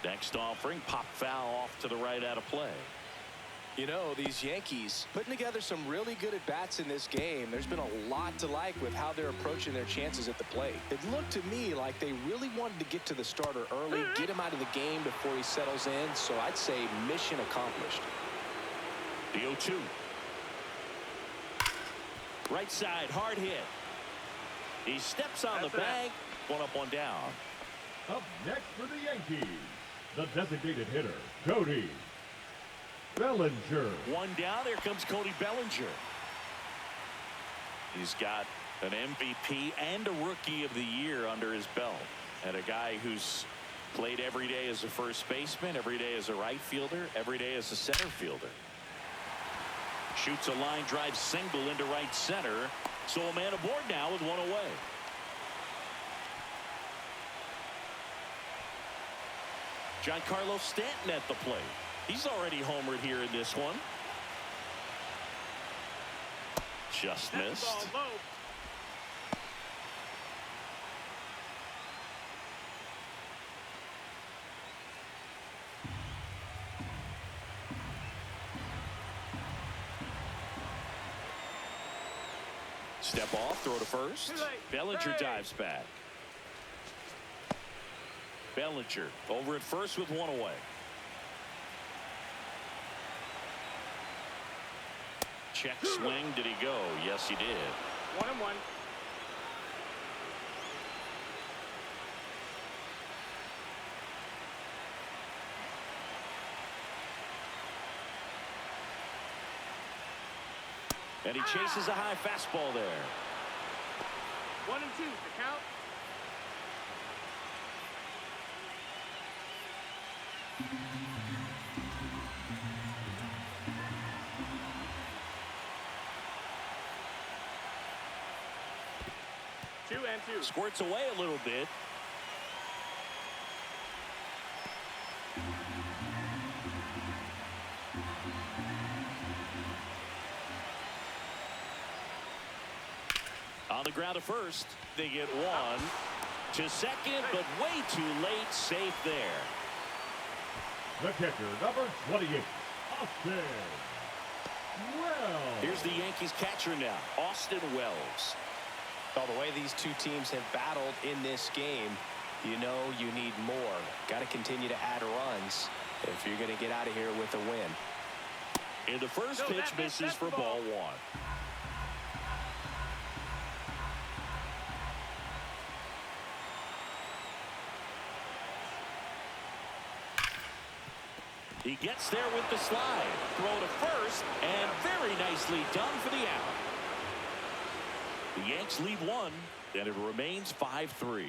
Next offering, pop foul off to the right out of play. You know, these Yankees putting together some really good at-bats in this game. There's been a lot to like with how they're approaching their chances at the plate. It looked to me like they really wanted to get to the starter early, get him out of the game before he settles in. So I'd say mission accomplished. The 0-2. Right side, hard hit. He steps on the bag. 1 up, 1 down. Up next for the Yankees, the designated hitter, Cody Bellinger. 1 down. There comes Cody Bellinger. He's got an MVP and a Rookie of the Year under his belt. And a guy who's played every day as a first baseman, every day as a right fielder, every day as a center fielder. Shoots a line drive single into right center. So a man aboard now with 1 away. Giancarlo Stanton at the plate. He's already homered here in this one. Just missed. Step off, throw to first. Bellinger dives back. Bellinger over at first with 1 away. Check swing. Did he go? Yes, he did. 1-1. And he chases a high fastball there. 1 and 2 the count. Two and two. Squirts away a little bit. On the ground to first. They get one. To second, but way too late. Safe there. The kicker, number 28, Austin Wells. Here's the Yankees catcher now, Austin Wells. Well, the way these two teams have battled in this game, you know you need more. Got to continue to add runs if you're going to get out of here with a win. And the first pitch misses for ball one. He gets there with the slide. Throw to first, and very nicely done for the out. The Yanks lead one, and it remains 5-3.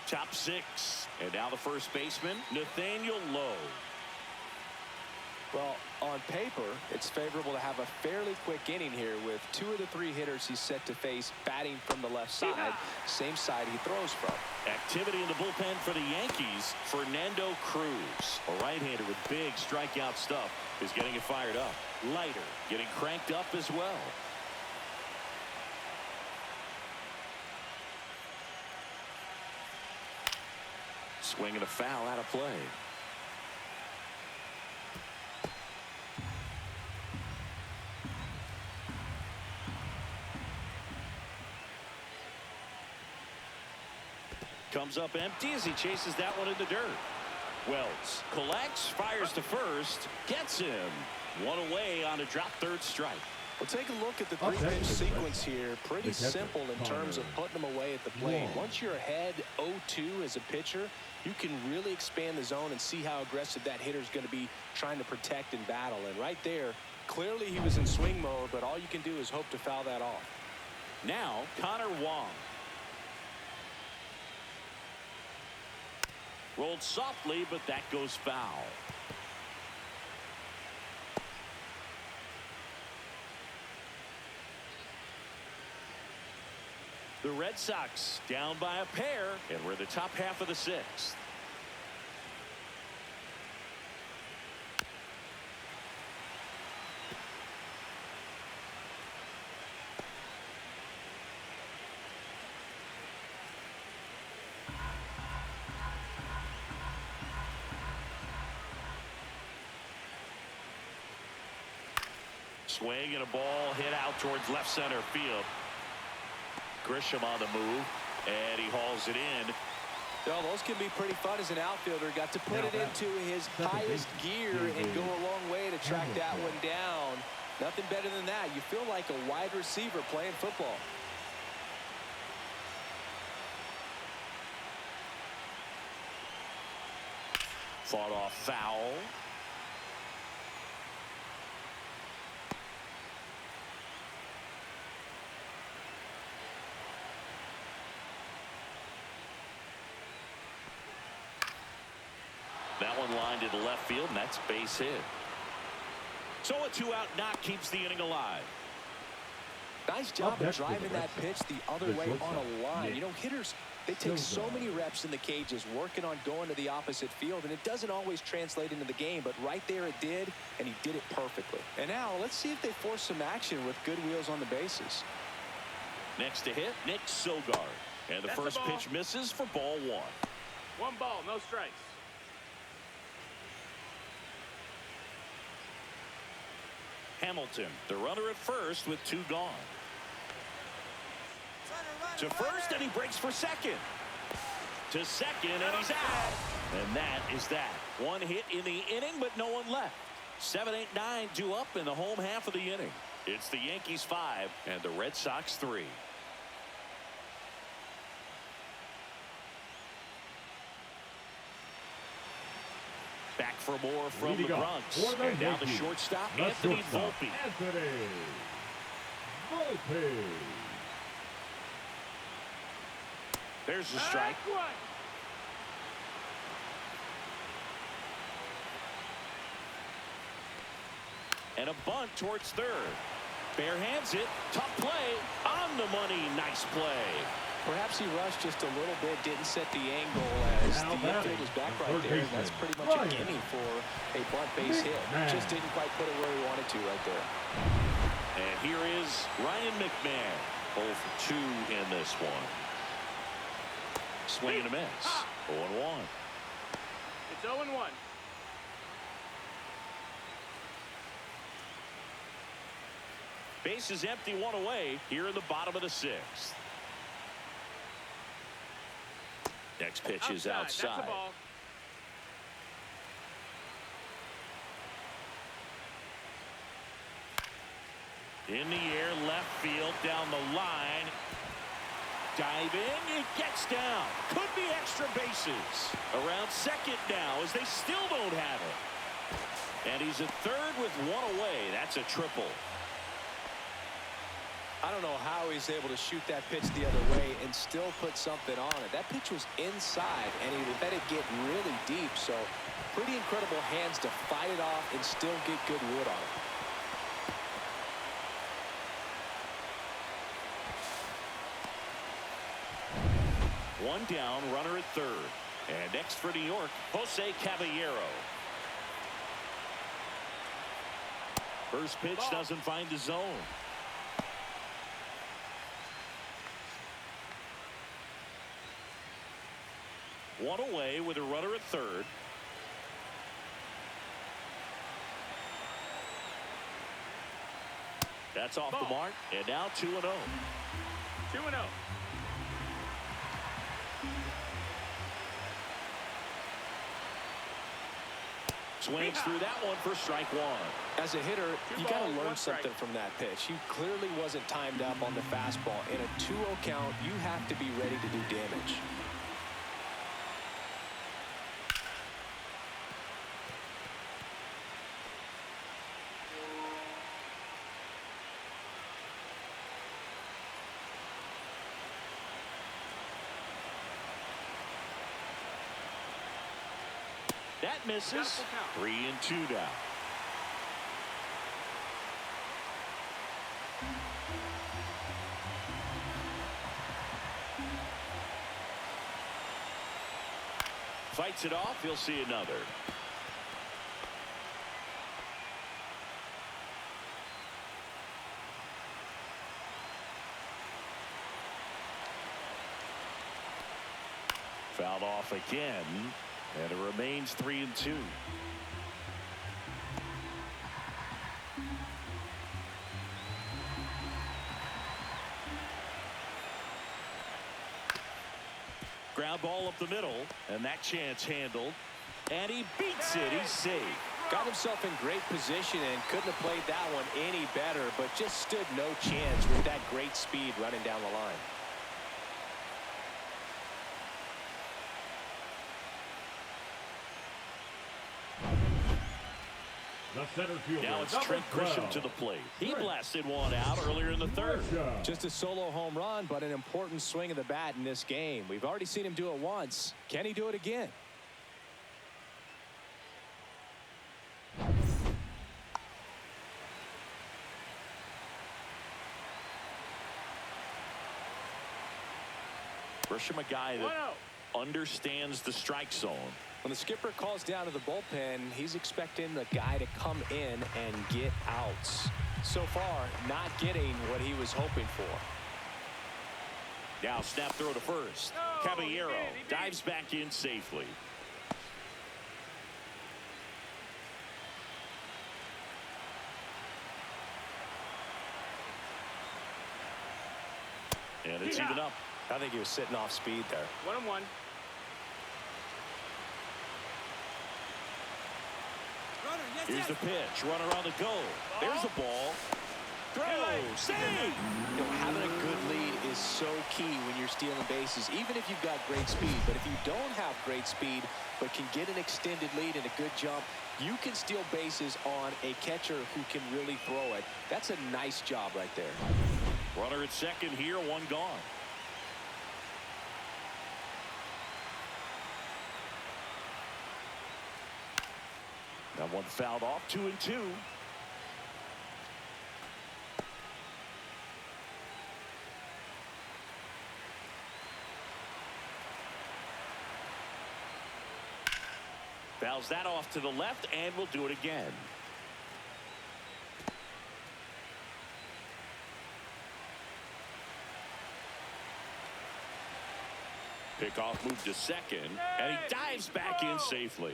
Top six, and now the first baseman, Nathaniel Lowe. Well, on paper, it's favorable to have a fairly quick inning here with 2 of the 3 hitters he's set to face batting from the left side, same side he throws from. Activity in the bullpen for the Yankees. Fernando Cruz, a right-hander with big strikeout stuff, is getting it fired up. Leiter getting cranked up as well. Swinging a foul out of play. Comes up empty as he chases that one in the dirt. Wells collects, fires to first, gets him. One away on a drop third strike. Well, take a look at the 3-pitch sequence here. Pretty simple in terms of putting them away at the plate. Once you're ahead 0-2 as a pitcher, you can really expand the zone and see how aggressive that hitter is going to be trying to protect and battle. And right there, clearly he was in swing mode, but all you can do is hope to foul that off. Now, Connor Wong. Rolled softly, but that goes foul. The Red Sox down by a pair, and we're in the top half of the 6th. Swing and a ball hit out towards left center field. Grisham on the move, and he hauls it in. Well, those can be pretty fun as an outfielder. Got to put it into his highest gear and go a long way to track that one down. Nothing better than that. You feel like a wide receiver playing football. Fought off foul. That one lined into left field, and that's base hit. So a 2-out knock keeps the inning alive. Nice job of driving that pitch the other way on a line. You know, hitters, they take so many reps in the cages working on going to the opposite field, and it doesn't always translate into the game, but right there it did, and he did it perfectly. And now let's see if they force some action with good wheels on the bases. Next to hit, Nick Sogard. And the first pitch misses for ball one. 1 ball, no strikes. Hamilton, the runner at first with 2 gone. To first, and he breaks for second. To second, and he's out. And that is that. 1 hit in the inning, but no one left. 7, 8, 9 due up in the home half of the inning. It's the Yankees 5 and the Red Sox 3. Back for more from the Bronx. And now the shortstop, Anthony Volpe. Anthony Volpe. There's the strike. And a bunt towards third. Bare hands it. Tough play. On the money. Nice play. Perhaps he rushed just a little bit, didn't set the angle as the infield was back right there. And that's pretty much a gimme for a bunt base hit. Just didn't quite put it where he wanted to right there. And here is Ryan McMahon. 0 for 2 in this one. Swing and a miss. 0-1. It's 0-1. Base is empty, 1 away here in the bottom of the 6th. Next pitch is outside. That's a ball. In the air, left field, down the line. Diving, it gets down. Could be extra bases. Around second now as they still don't have it. And he's at third with 1 away. That's a triple. I don't know how he's able to shoot that pitch the other way and still put something on it. That pitch was inside, and he let it get really deep. So pretty incredible hands to fight it off and still get good wood on it. One down, runner at third. And next for New York, Jose Caballero. First pitch doesn't find the zone. One away with a runner at third. That's off the mark, and now 2-0. 2-0. Swings through that one for strike 1. As a hitter, you got to learn something from that pitch. He clearly wasn't timed up on the fastball. In a 2-0 count, you have to be ready to do damage. That misses. 3-2 now. Fights it off. He'll see another. Fouled off again. And it remains 3-2. Ground ball up the middle, and that chance handled. And he beats it. He's safe. Got himself in great position and couldn't have played that one any better, but just stood no chance with that great speed running down the line. The center fielder, now it's Trent Grisham to the plate. He blasted one out earlier in the third. Just a solo home run, but an important swing of the bat in this game. We've already seen him do it once. Can he do it again? Grisham, a guy that understands the strike zone. When the skipper calls down to the bullpen, he's expecting the guy to come in and get outs. So far, not getting what he was hoping for. Now snap throw to first. Caballero dives back in safely. And it's even up. I think he was sitting off speed there. 1-1. Here's the pitch. Runner on the go. There's the ball. Throw. Save. You know, having a good lead is so key when you're stealing bases, even if you've got great speed. But if you don't have great speed but can get an extended lead and a good jump, you can steal bases on a catcher who can really throw it. That's a nice job right there. Runner at second here, one gone. That one fouled off, 2-2. Fouls that off to the left, and will do it again. Pickoff move to second, and he dives back in safely.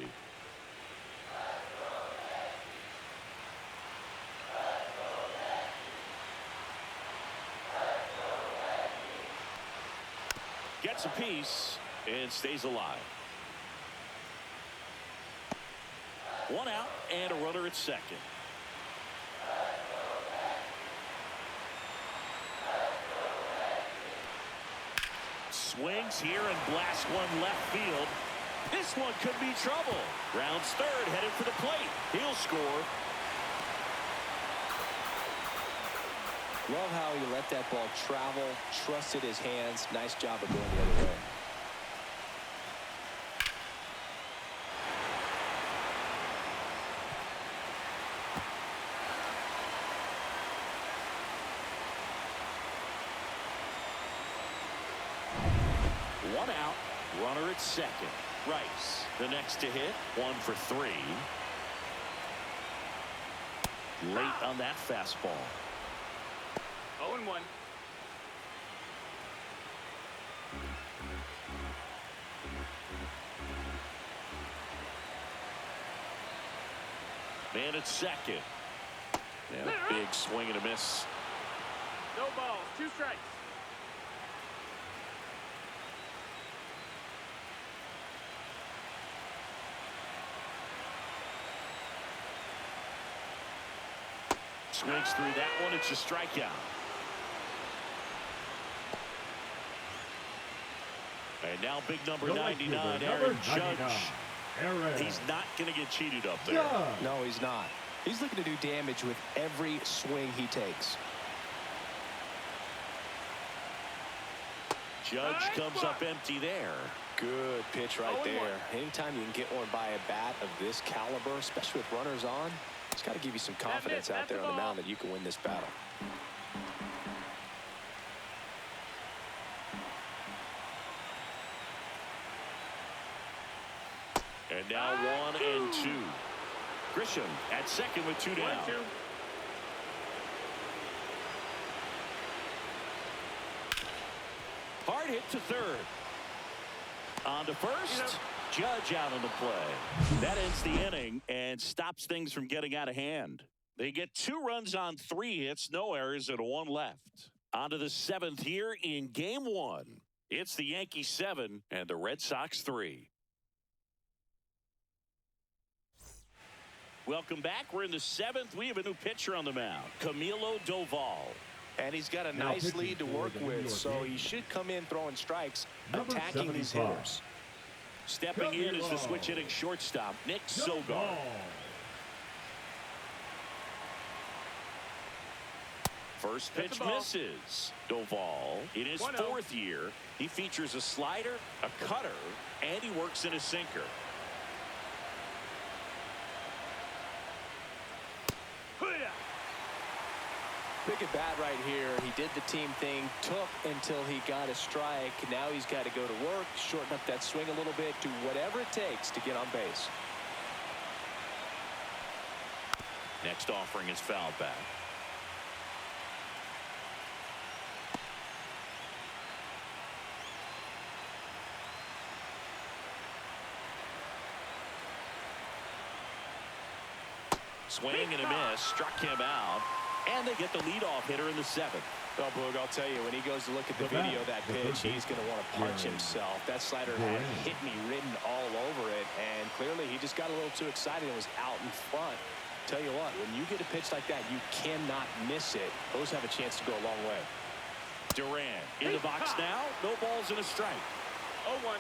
Gets a piece and stays alive. One out and a runner at second. Swings here and blasts one left field. This one could be trouble. Rounds third, headed for the plate. He'll score. Love how he let that ball travel, trusted his hands. Nice job of going the other way. One out, runner at second. Rice, the next to hit, 1 for 3. Late on that fastball. 0-1. Man at second. And a big swing and a miss. No balls, 2 strikes. Swings through that one. It's a strikeout. And now big number 99, Aaron Judge. He's not going to get cheated up there. No, he's not. He's looking to do damage with every swing he takes. Judge comes up empty there. Good pitch right there. Anytime you can get one by a bat of this caliber, especially with runners on, it's got to give you some confidence out there on the mound that you can win this battle. And now 1 and 2. Grisham at second with 2 down. 1-2. Hard hit to third. On to first. Judge out on the play. That ends the inning and stops things from getting out of hand. They get 2 runs on 3 hits, no errors, and 1 left. On to the 7th here in game 1. It's the Yankees 7 and the Red Sox 3. Welcome back. We're in the 7th. We have a new pitcher on the mound, Camilo Doval. And he's got a nice lead to work with, so he should come in throwing strikes, attacking these hitters. Stepping in is the switch hitting shortstop, Nick Sogar. First pitch misses. Doval, in his 4th year, he features a slider, a cutter, and he works in a sinker. Big at bat right here. He did the team thing, took until he got a strike. Now he's got to go to work, shorten up that swing a little bit, do whatever it takes to get on base. Next offering is fouled back. Swing and a miss, struck him out. And they get the leadoff hitter in the 7th. Well, Boog, I'll tell you, when he goes to look at the video of that pitch, he's going to want to punch himself. That slider had hit me written all over it, and clearly he just got a little too excited and was out in front. Tell you what, when you get a pitch like that, you cannot miss it. Those have a chance to go a long way. Duran in the box now. No balls and a strike. 0-1.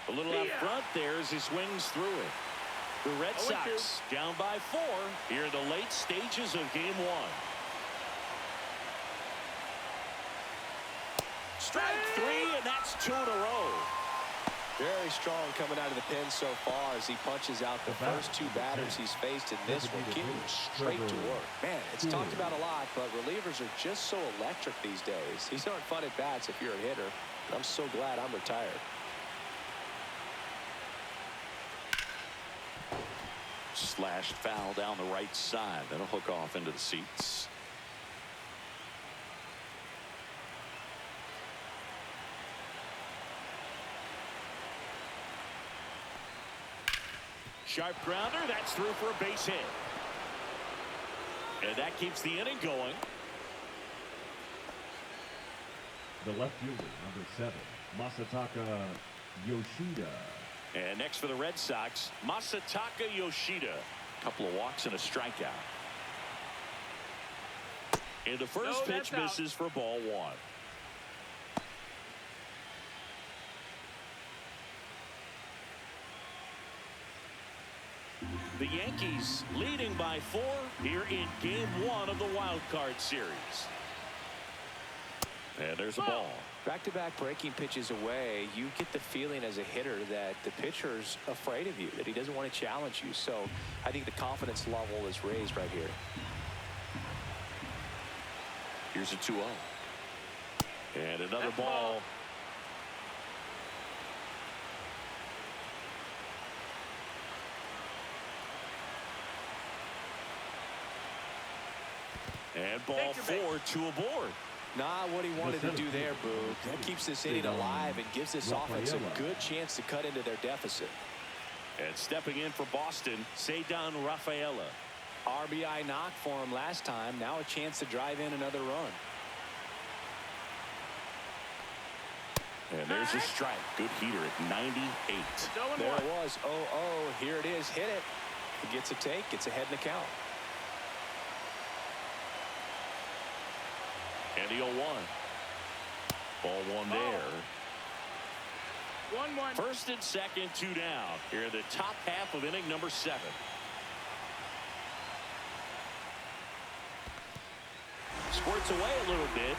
A little out front there as he swings through it. The Red Sox down by 4 here in the late stages of game 1. Strike 3, and that's 2 in a row. Very strong coming out of the pen so far as he punches out the first two batters he's faced in this one, getting straight to work. Man, it's talked about a lot, but relievers are just so electric these days. These aren't fun at bats if you're a hitter. I'm so glad I'm retired. Slashed foul down the right side. That'll hook off into the seats. Sharp grounder. That's through for a base hit. And that keeps the inning going. The left fielder, number 7, Masataka Yoshida. And next for the Red Sox, Masataka Yoshida. A couple of walks and a strikeout. And the first pitch misses for ball 1. The Yankees leading by 4 here in game 1 of the wild card series. And there's a ball. Back-to-back breaking pitches away, you get the feeling as a hitter that the pitcher's afraid of you, that he doesn't want to challenge you. So I think the confidence level is raised right here. Here's a 2-0. And another ball. And ball 4, 2 aboard. Not what he wanted to do there, Boo. That keeps this inning alive and gives this offense a good chance to cut into their deficit. And stepping in for Boston, Cedar Rafaela. RBI knock for him last time. Now a chance to drive in another run. And there's a strike. Good heater at 98. There it was. 0-0. Here it is. Hit it. He gets a take. Gets ahead in the count. And the 0-1. Ball 1 there. 1-1. First and second, 2 down. Here in the top half of inning number 7. Squirts away a little bit.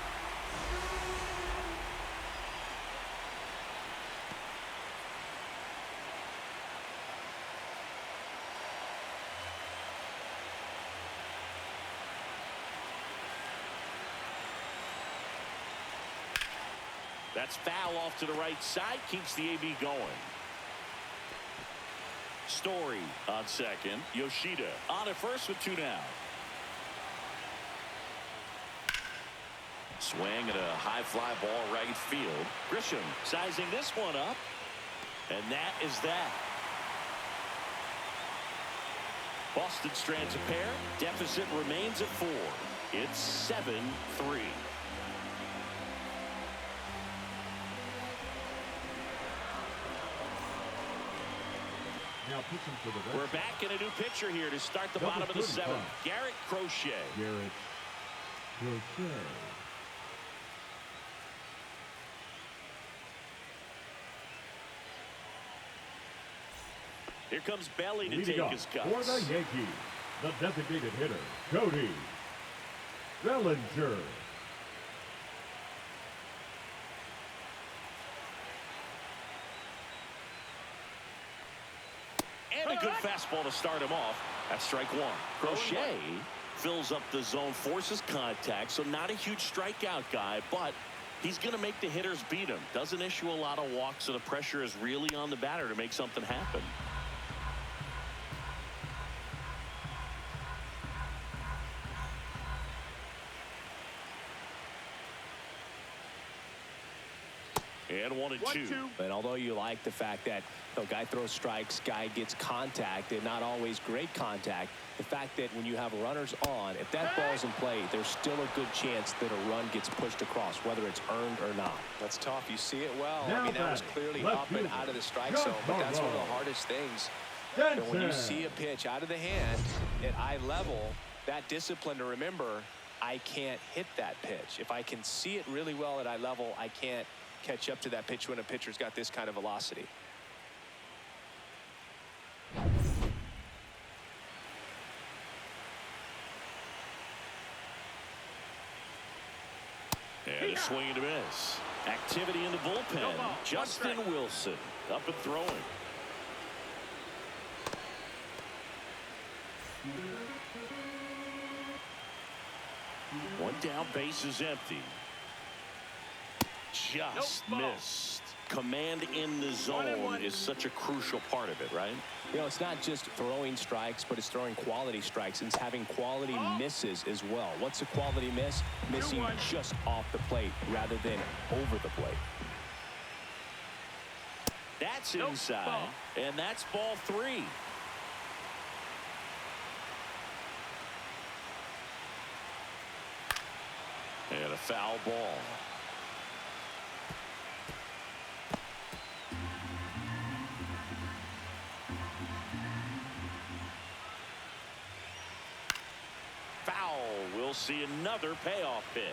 That's foul off to the right side. Keeps the AB going. Story on second. Yoshida on at first with 2 down. Swing at a high fly ball right field. Grisham sizing this one up. And that is that. Boston strands a pair. Deficit remains at 4. It's 7-3. Now pitching for the Red We're Sox. back in a new pitcher here to start the Number bottom of the 35. 7th. Garrett Crochet. Garrett Crochet. Here comes Belly to Leading take up his for cuts. the Yankees, the designated hitter, Cody Bellinger. And a good fastball to start him off. That's strike 1. Crochet fills up the zone, forces contact, so not a huge strikeout guy, but he's going to make the hitters beat him. Doesn't issue a lot of walks, so the pressure is really on the batter to make something happen. And 1-2. And although you like the fact that the guy throws strikes, guy gets contact, and not always great contact, the fact that when you have runners on, if that ball's in play, there's still a good chance that a run gets pushed across, whether it's earned or not. That's tough. You see it well. Now I mean, that was clearly up and out of the strike zone, but that's one of the hardest things. And when you see a pitch out of the hand at eye level, that discipline to remember, I can't hit that pitch. If I can see it really well at eye level, I can't catch up to that pitch when a pitcher's got this kind of velocity. And a swing and a miss. Activity in the bullpen. No ball. Justin Wilson up and throwing. One down, base is empty. Just missed. Command in the zone is such a crucial part of it, right? You know, it's not just throwing strikes, but it's throwing quality strikes. It's having quality misses as well. What's a quality miss? Missing just off the plate rather than over the plate. That's inside, and that's ball 3. And a foul ball. Foul. We'll see another payoff pitch.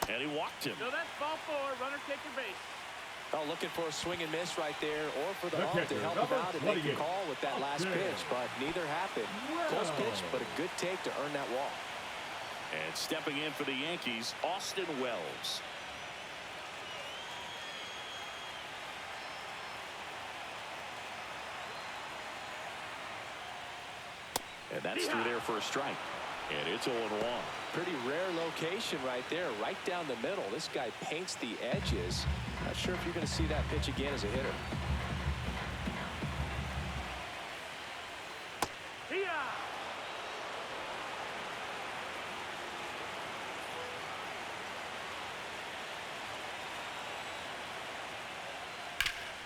And he walked him. So that's ball 4. Runner take your base. Oh, looking for a swing and miss right there, or for the ump to help him out and make the call with that last pitch, but neither happened. Close pitch, but a good take to earn that walk. And stepping in for the Yankees, Austin Wells. And that's through there for a strike. And it's 0-1. Pretty rare location right there, right down the middle. This guy paints the edges. Not sure if you're going to see that pitch again as a hitter.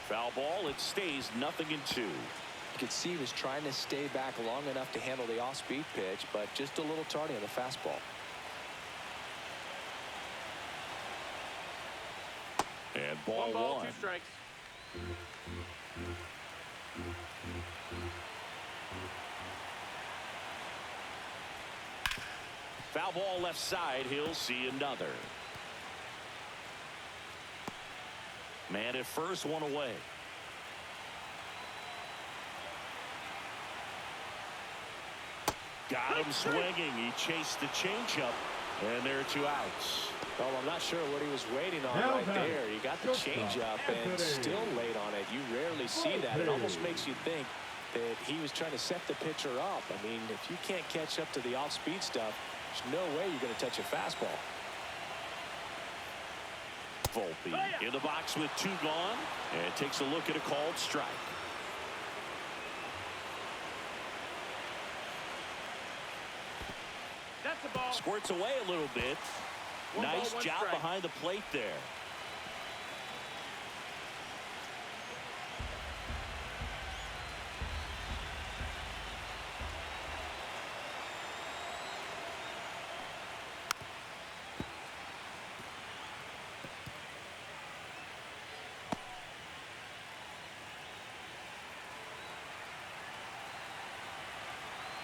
Foul ball. It stays 0-2. You could see he was trying to stay back long enough to handle the off-speed pitch, but just a little tardy on the fastball. And ball 1. 2 strikes. Foul ball left side. He'll see another. Man at first, 1 away. Got him swinging. He chased the changeup, and there are 2 outs. Well, I'm not sure what he was waiting on right there. He got the changeup and still late on it. You rarely see that. It almost makes you think that he was trying to set the pitcher up. I mean, if you can't catch up to the off-speed stuff, there's no way you're going to touch a fastball. Volpe in the box with 2 gone, and takes a look at a called strike. That's a ball. Squirts away a little bit. Nice job strike. behind the plate there.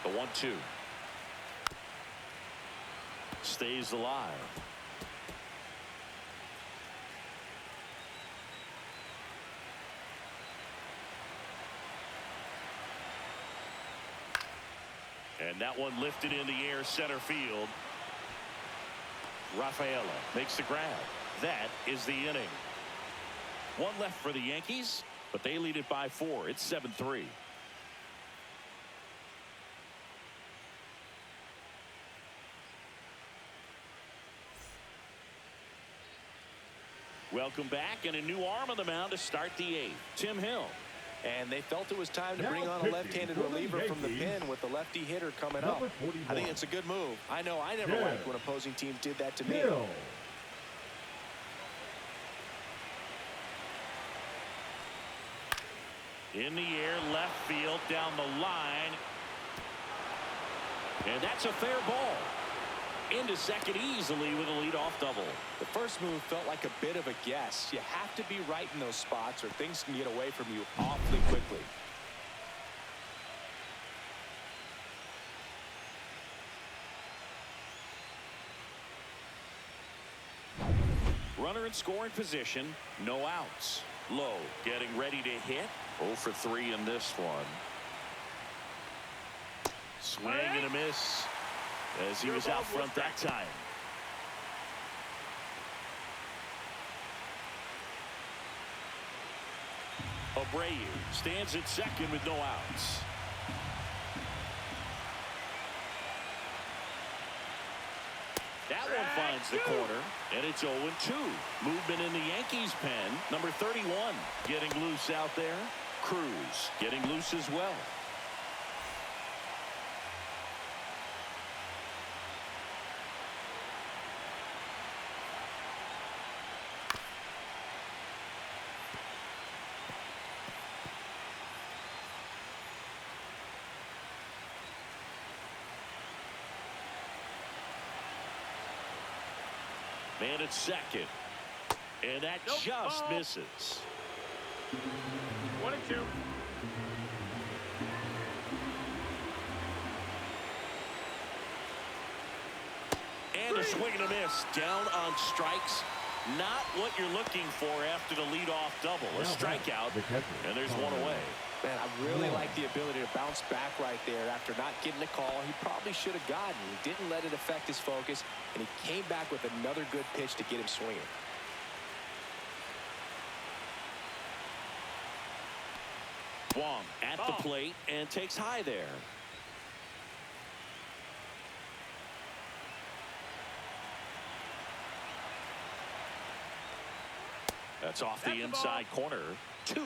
The 1-2. Stays alive. And that one lifted in the air center field. Rafaela makes the grab. That is the inning. 1 left for the Yankees, but they lead it by 4. It's 7-3. Welcome back, and a new arm on the mound to start the 8th. Tim Hill. And they felt it was time to bring on a left-handed reliever from the pen with the lefty hitter coming up. I think it's a good move. I know I never liked when opposing teams did that to me. In the air, left field, down the line. And that's a fair ball. Into second easily with a leadoff double. The first move felt like a bit of a guess. You have to be right in those spots or things can get away from you awfully quickly. Runner in scoring position, no outs. Lowe getting ready to hit. 0 for 3 in this one. Swing and a miss as he was out front that time. Abreu stands at second with no outs. That one finds the corner, and it's 0-2. Movement in the Yankees' pen. Number 31 getting loose out there. Cruz getting loose as well. Man at second. And that just misses. 1-2. And a swing and a miss. Down on strikes. Not what you're looking for after the leadoff double. A strikeout. And there's one away. Man, I really like the ability to bounce back right there after not getting a call he probably should have gotten. He didn't let it affect his focus, and he came back with another good pitch to get him swinging. Wong at the plate and takes high there. That's off the inside corner. 2-0.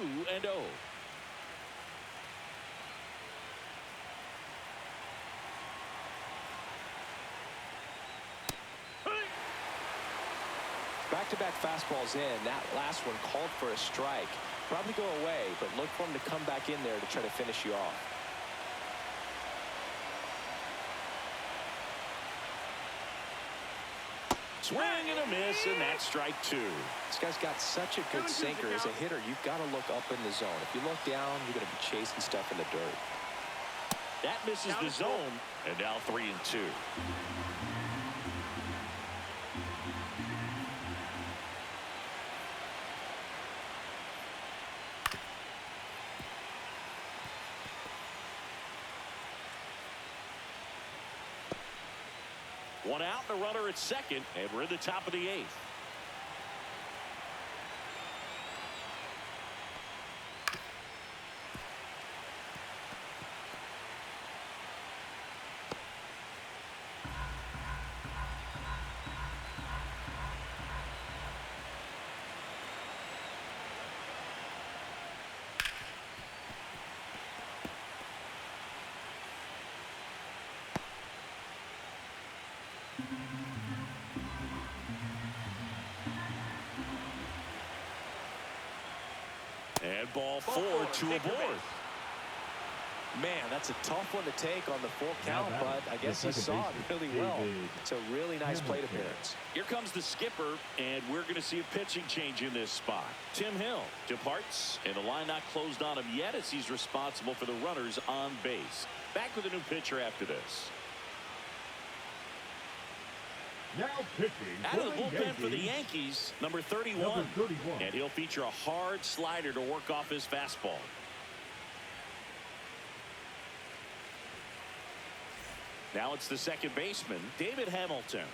Back-to-back fastballs in. That last one called for a strike. Probably go away, but look for him to come back in there to try to finish you off. Swing and a miss, and that's strike 2. This guy's got such a good sinker. As a hitter, you've got to look up in the zone. If you look down, you're going to be chasing stuff in the dirt. That misses the zone, and now 3-2. One out and a runner at second, and we're in the top of the 8th. And ball 4 to a board. Man, that's a tough one to take on the full count, but I guess he saw it really well. It's a really nice plate appearance. Here comes the skipper, and we're going to see a pitching change in this spot. Tim Hill departs, and the line not closed on him yet as he's responsible for the runners on base. Back with a new pitcher after this. Now pitching out of the bullpen for the Yankees, number 31. And he'll feature a hard slider to work off his fastball. Now it's the second baseman, David Hamilton.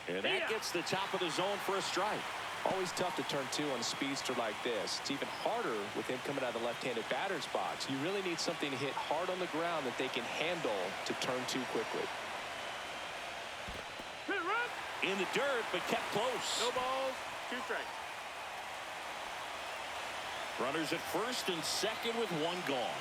And that gets the top of the zone for a strike. Always tough to turn 2 on a speedster like this. It's even harder with him coming out of the left-handed batter's box. You really need something to hit hard on the ground that they can handle to turn 2 quickly. In the dirt, but kept close. No balls, 2 strikes. Runners at first and second with 1 gone.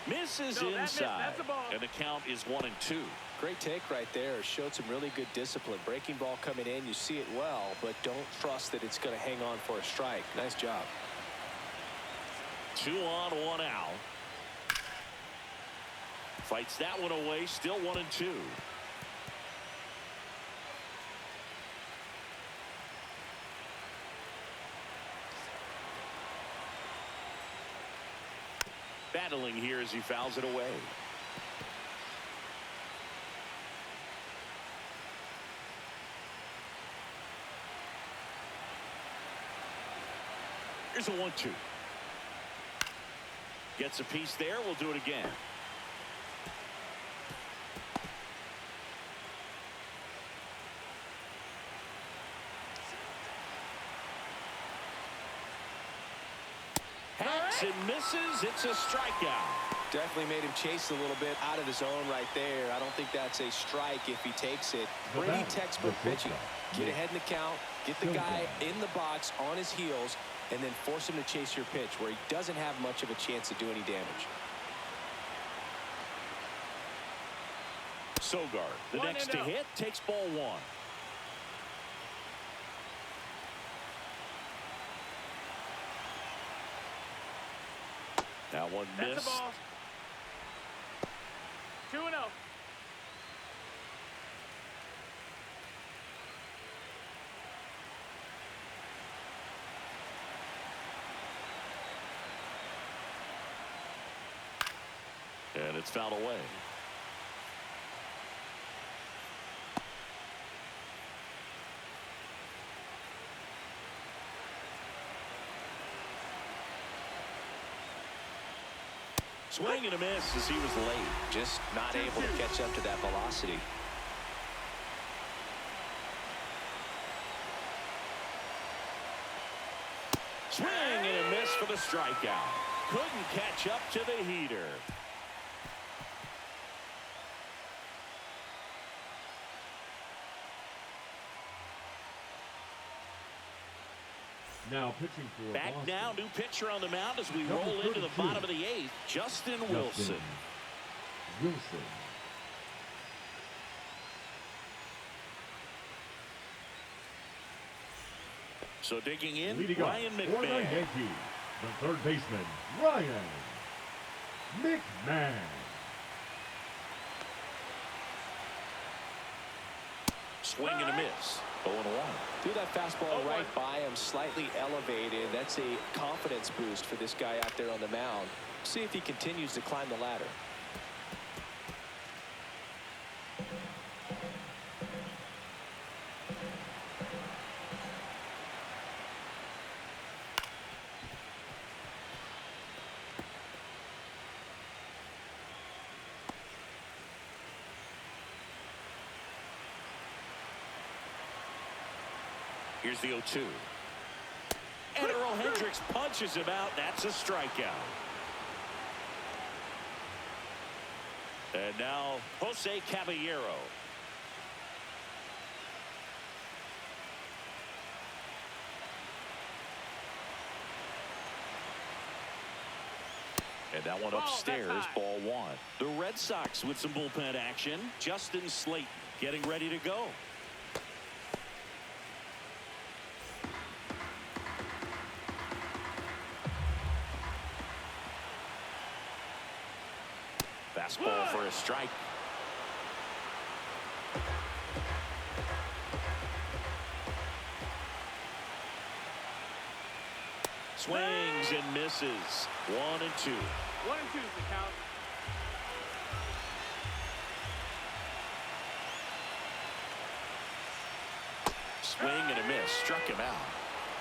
Misses inside, and the count is 1-2. Great take right there. Showed some really good discipline. Breaking ball coming in, you see it well, but don't trust that it's going to hang on for a strike. Nice job. 2 on, 1 out. Fights that one away, still 1-2. battling here as he fouls it away. Here's a 1-2. Gets a piece there. We'll do it again. Hacks and misses. It's a strikeout. Definitely made him chase a little bit out of his zone right there. I don't think that's a strike if he takes it. Pretty textbook pitching. Get ahead in the count, get the guy in the box on his heels, and then force him to chase your pitch where he doesn't have much of a chance to do any damage. Sogard, the next to hit, takes ball one. That one missed. That's a ball. 2-0. And it's fouled away. Swing and a miss as he was late. Just not able to catch up to that velocity. Swing and a miss for the strikeout. Couldn't catch up to the heater. Now pitching for Back Boston. now, new pitcher on the mound as we Number roll into the 32. bottom of the eighth, Justin Wilson. Wilson. So digging in, Leading Ryan up for the McMahon. Yankees, the third baseman, Ryan McMahon. Swing and a miss. 0-1. Threw that fastball right by him, slightly elevated. That's a confidence boost for this guy out there on the mound. See if he continues to climb the ladder. Here's the 0-2. And Earl Hendricks punches him out. That's a strikeout. And now Jose Caballero. And that one upstairs, ball one. The Red Sox with some bullpen action. Justin Slayton getting ready to go. Fastball for a strike. Swings and misses. 1-2. 1-2 is the count. Swing and a miss. Struck him out.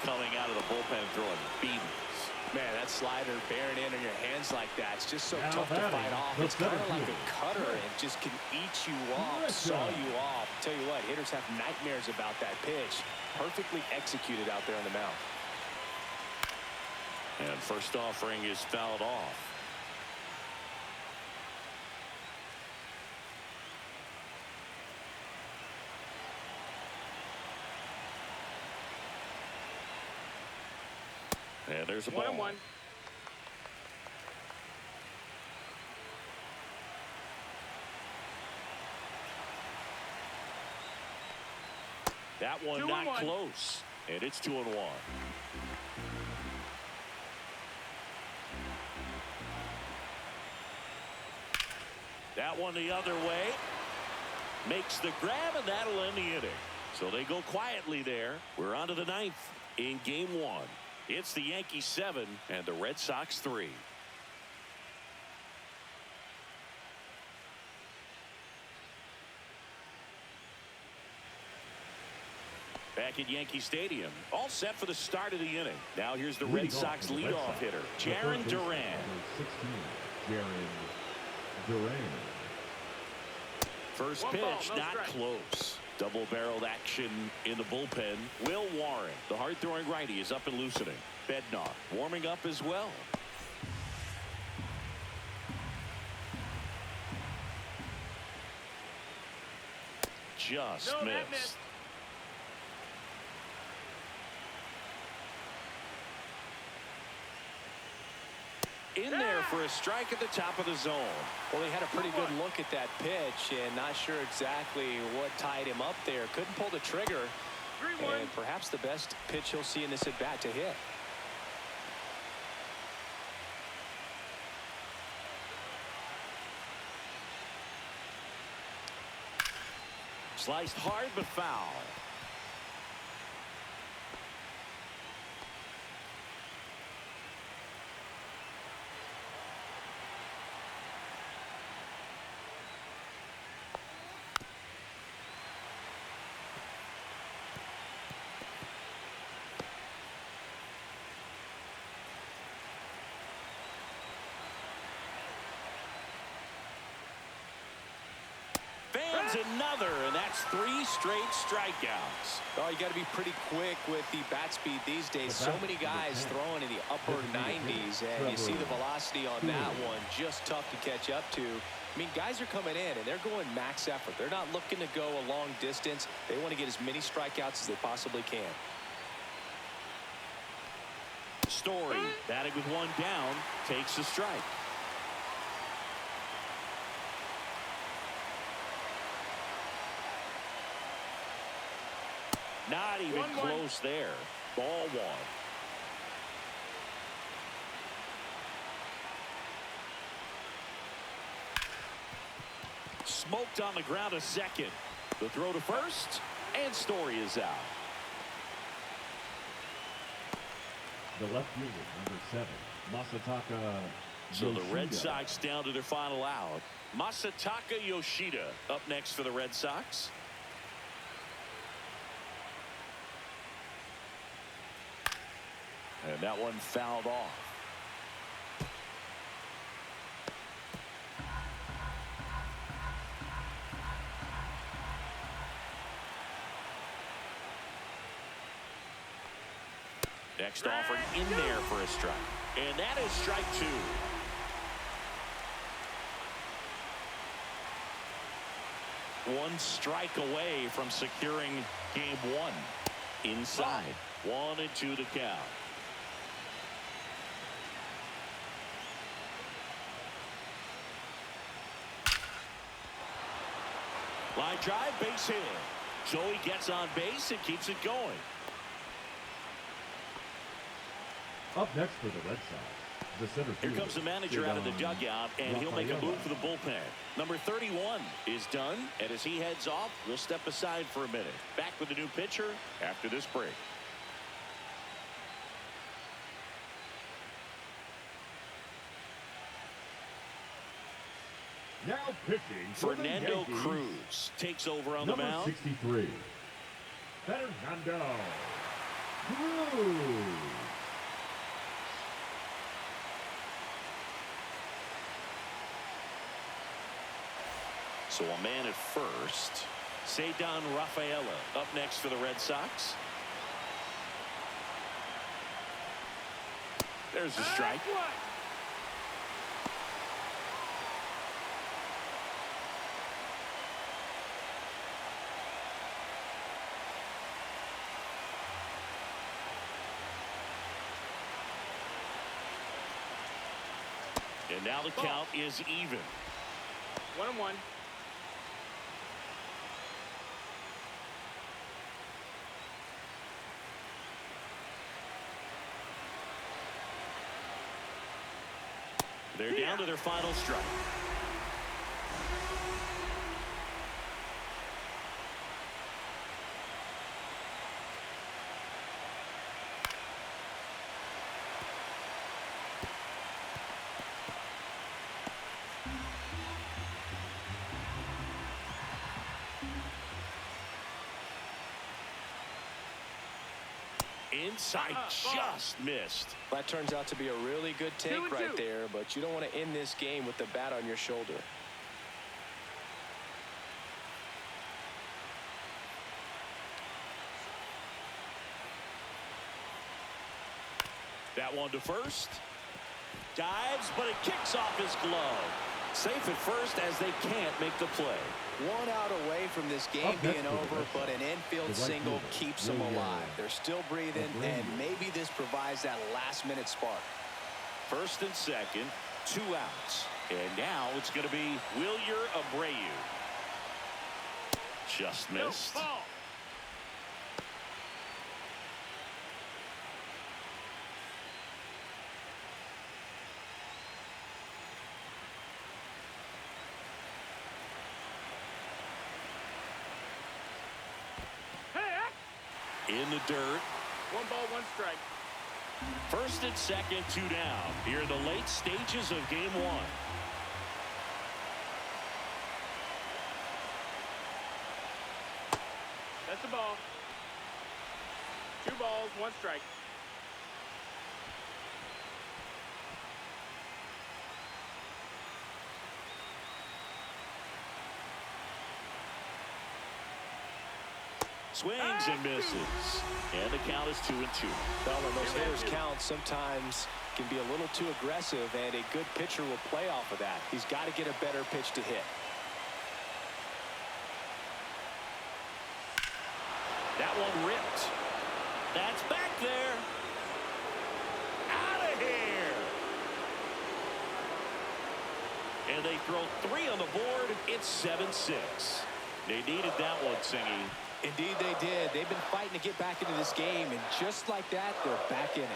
Coming out of the bullpen throwing beatings. Man, that slider bearing in on your hands like that, it's just so Now tough to fight off. the It's kind of like fielder. a cutter and just can eat you off, saw you off. Tell you what, hitters have nightmares about that pitch. Perfectly executed out there on the mound. And first offering is fouled off. And there's a ball. 1-1. That one not close. And it's 2-1. That one the other way. Makes the grab, and that'll end the inning. So they go quietly there. We're on to the ninth in game one. It's the Yankees 7 and the Red Sox 3. Back at Yankee Stadium, all set for the start of the inning. Now here's the Red Leading off Sox for the Red leadoff Sox, hitter, the Jarren third baseman, Duran. number 16, Jarren Duran. First One pitch, ball, no not strike. close. Double-barreled action in the bullpen. Will Warren, the hard-throwing righty, is up and loosening. Bednar warming up as well. Just No, that missed. missed. In there for a strike at the top of the zone. Well, he had a pretty good look at that pitch and not sure exactly what tied him up there. Couldn't pull the trigger. 3-1. And perhaps the best pitch he'll see in this at-bat to hit. Sliced hard but foul. Fans another, and that's 3 straight strikeouts. Oh, you got to be pretty quick with the bat speed these days. So many guys throwing in the upper 90s, and you see the velocity on that one. Just tough to catch up to. I mean, guys are coming in, and they're going max effort. They're not looking to go a long distance. They want to get as many strikeouts as they possibly can. Story, batting with 1 down, takes a strike. Not even 1-1. close there. Ball 1. Smoked on the ground a second. The throw to first, and Story is out. The left fielder, number 7, Masataka So the Red Yoshida. Sox down to their final out. Masataka Yoshida up next for the Red Sox. And that one fouled off. Next offering in there for a strike. And that is strike 2. One strike away from securing game 1. Inside. 1-2 to count. Line drive, base hit. So he gets on base and keeps it going. Up next for the Red Sox, the center Here fielder, comes the manager out of the dugout, and he'll make a Rafaela. move for the bullpen. Number 31 is done, and as he heads off, we'll step aside for a minute. Back with the new pitcher after this break. Now pitching for the Fernando Yankees, Cruz takes over on the number mound. 63, Fernando Cruz. So a man at first. Cedar Rafaela up next for the Red Sox. There's a strike. And now the count is even. 1-1. They're down to their final strike. Inside, just missed. That turns out to be a really good take 2-2. right there, but you don't want to end this game with the bat on your shoulder. That one to first. Dives, but it kicks off his glove. Safe at first as they can't make the play. 1 out away from this game being over, but an infield single keeps them alive. They're still breathing, and maybe this provides that last-minute spark. First and second, 2 outs. And now it's going to be Wilyer Abreu. Just missed. No, ball. In the dirt. 1 ball, 1 strike. First and second, 2 down. Here in the late stages of game 1. That's the ball. 2 balls, 1 strike. Swings and misses. And the count is 2-2. Well, and those hitters' counts sometimes can be a little too aggressive, and a good pitcher will play off of that. He's got to get a better pitch to hit. That one ripped. That's back there. Out of here. And they throw 3 on the board. It's 7-6. They needed that one, Singy. Indeed they did. They've been fighting to get back into this game, and just like that, they're back in it.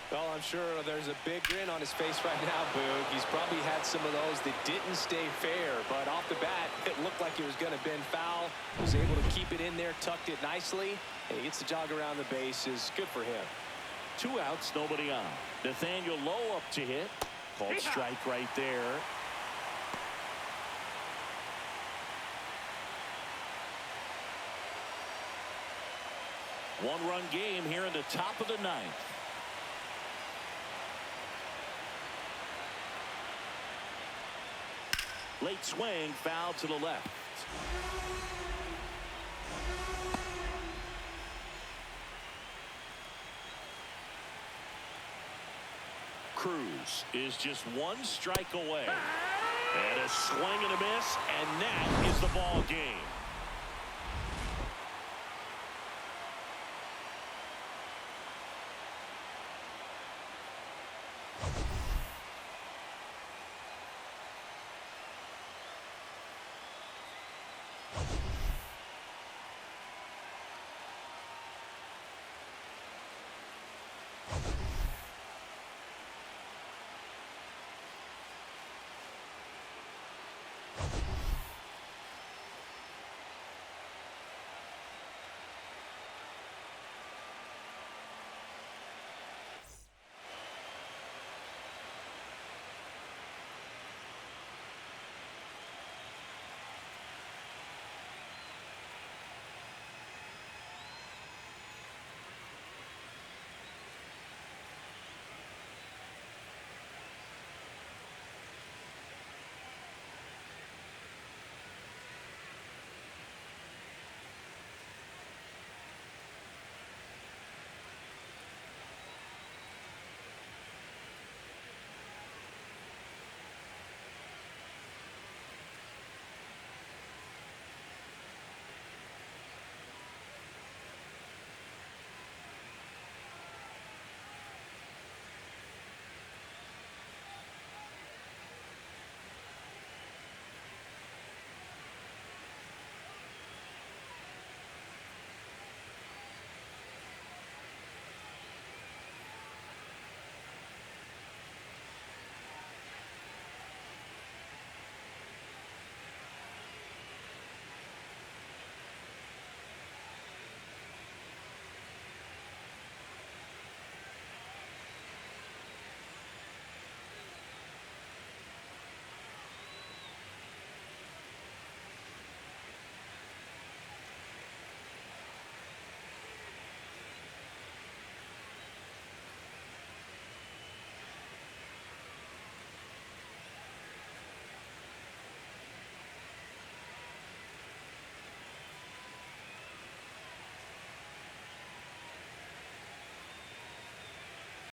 Well, I'm sure there's a big grin on his face right now, Boog. He's probably had some of those that didn't stay fair, but off the bat, it looked like it was going to bend foul. Was able to keep it in there, tucked it nicely, and he gets the jog around the bases. Good for him. 2 outs, nobody on. Nathaniel Lowe up to hit. Called strike right there. One-run game here in the top of the 9th. Late swing, foul to the left. Cruz is just 1 strike away. And a swing and a miss, and that is the ball game.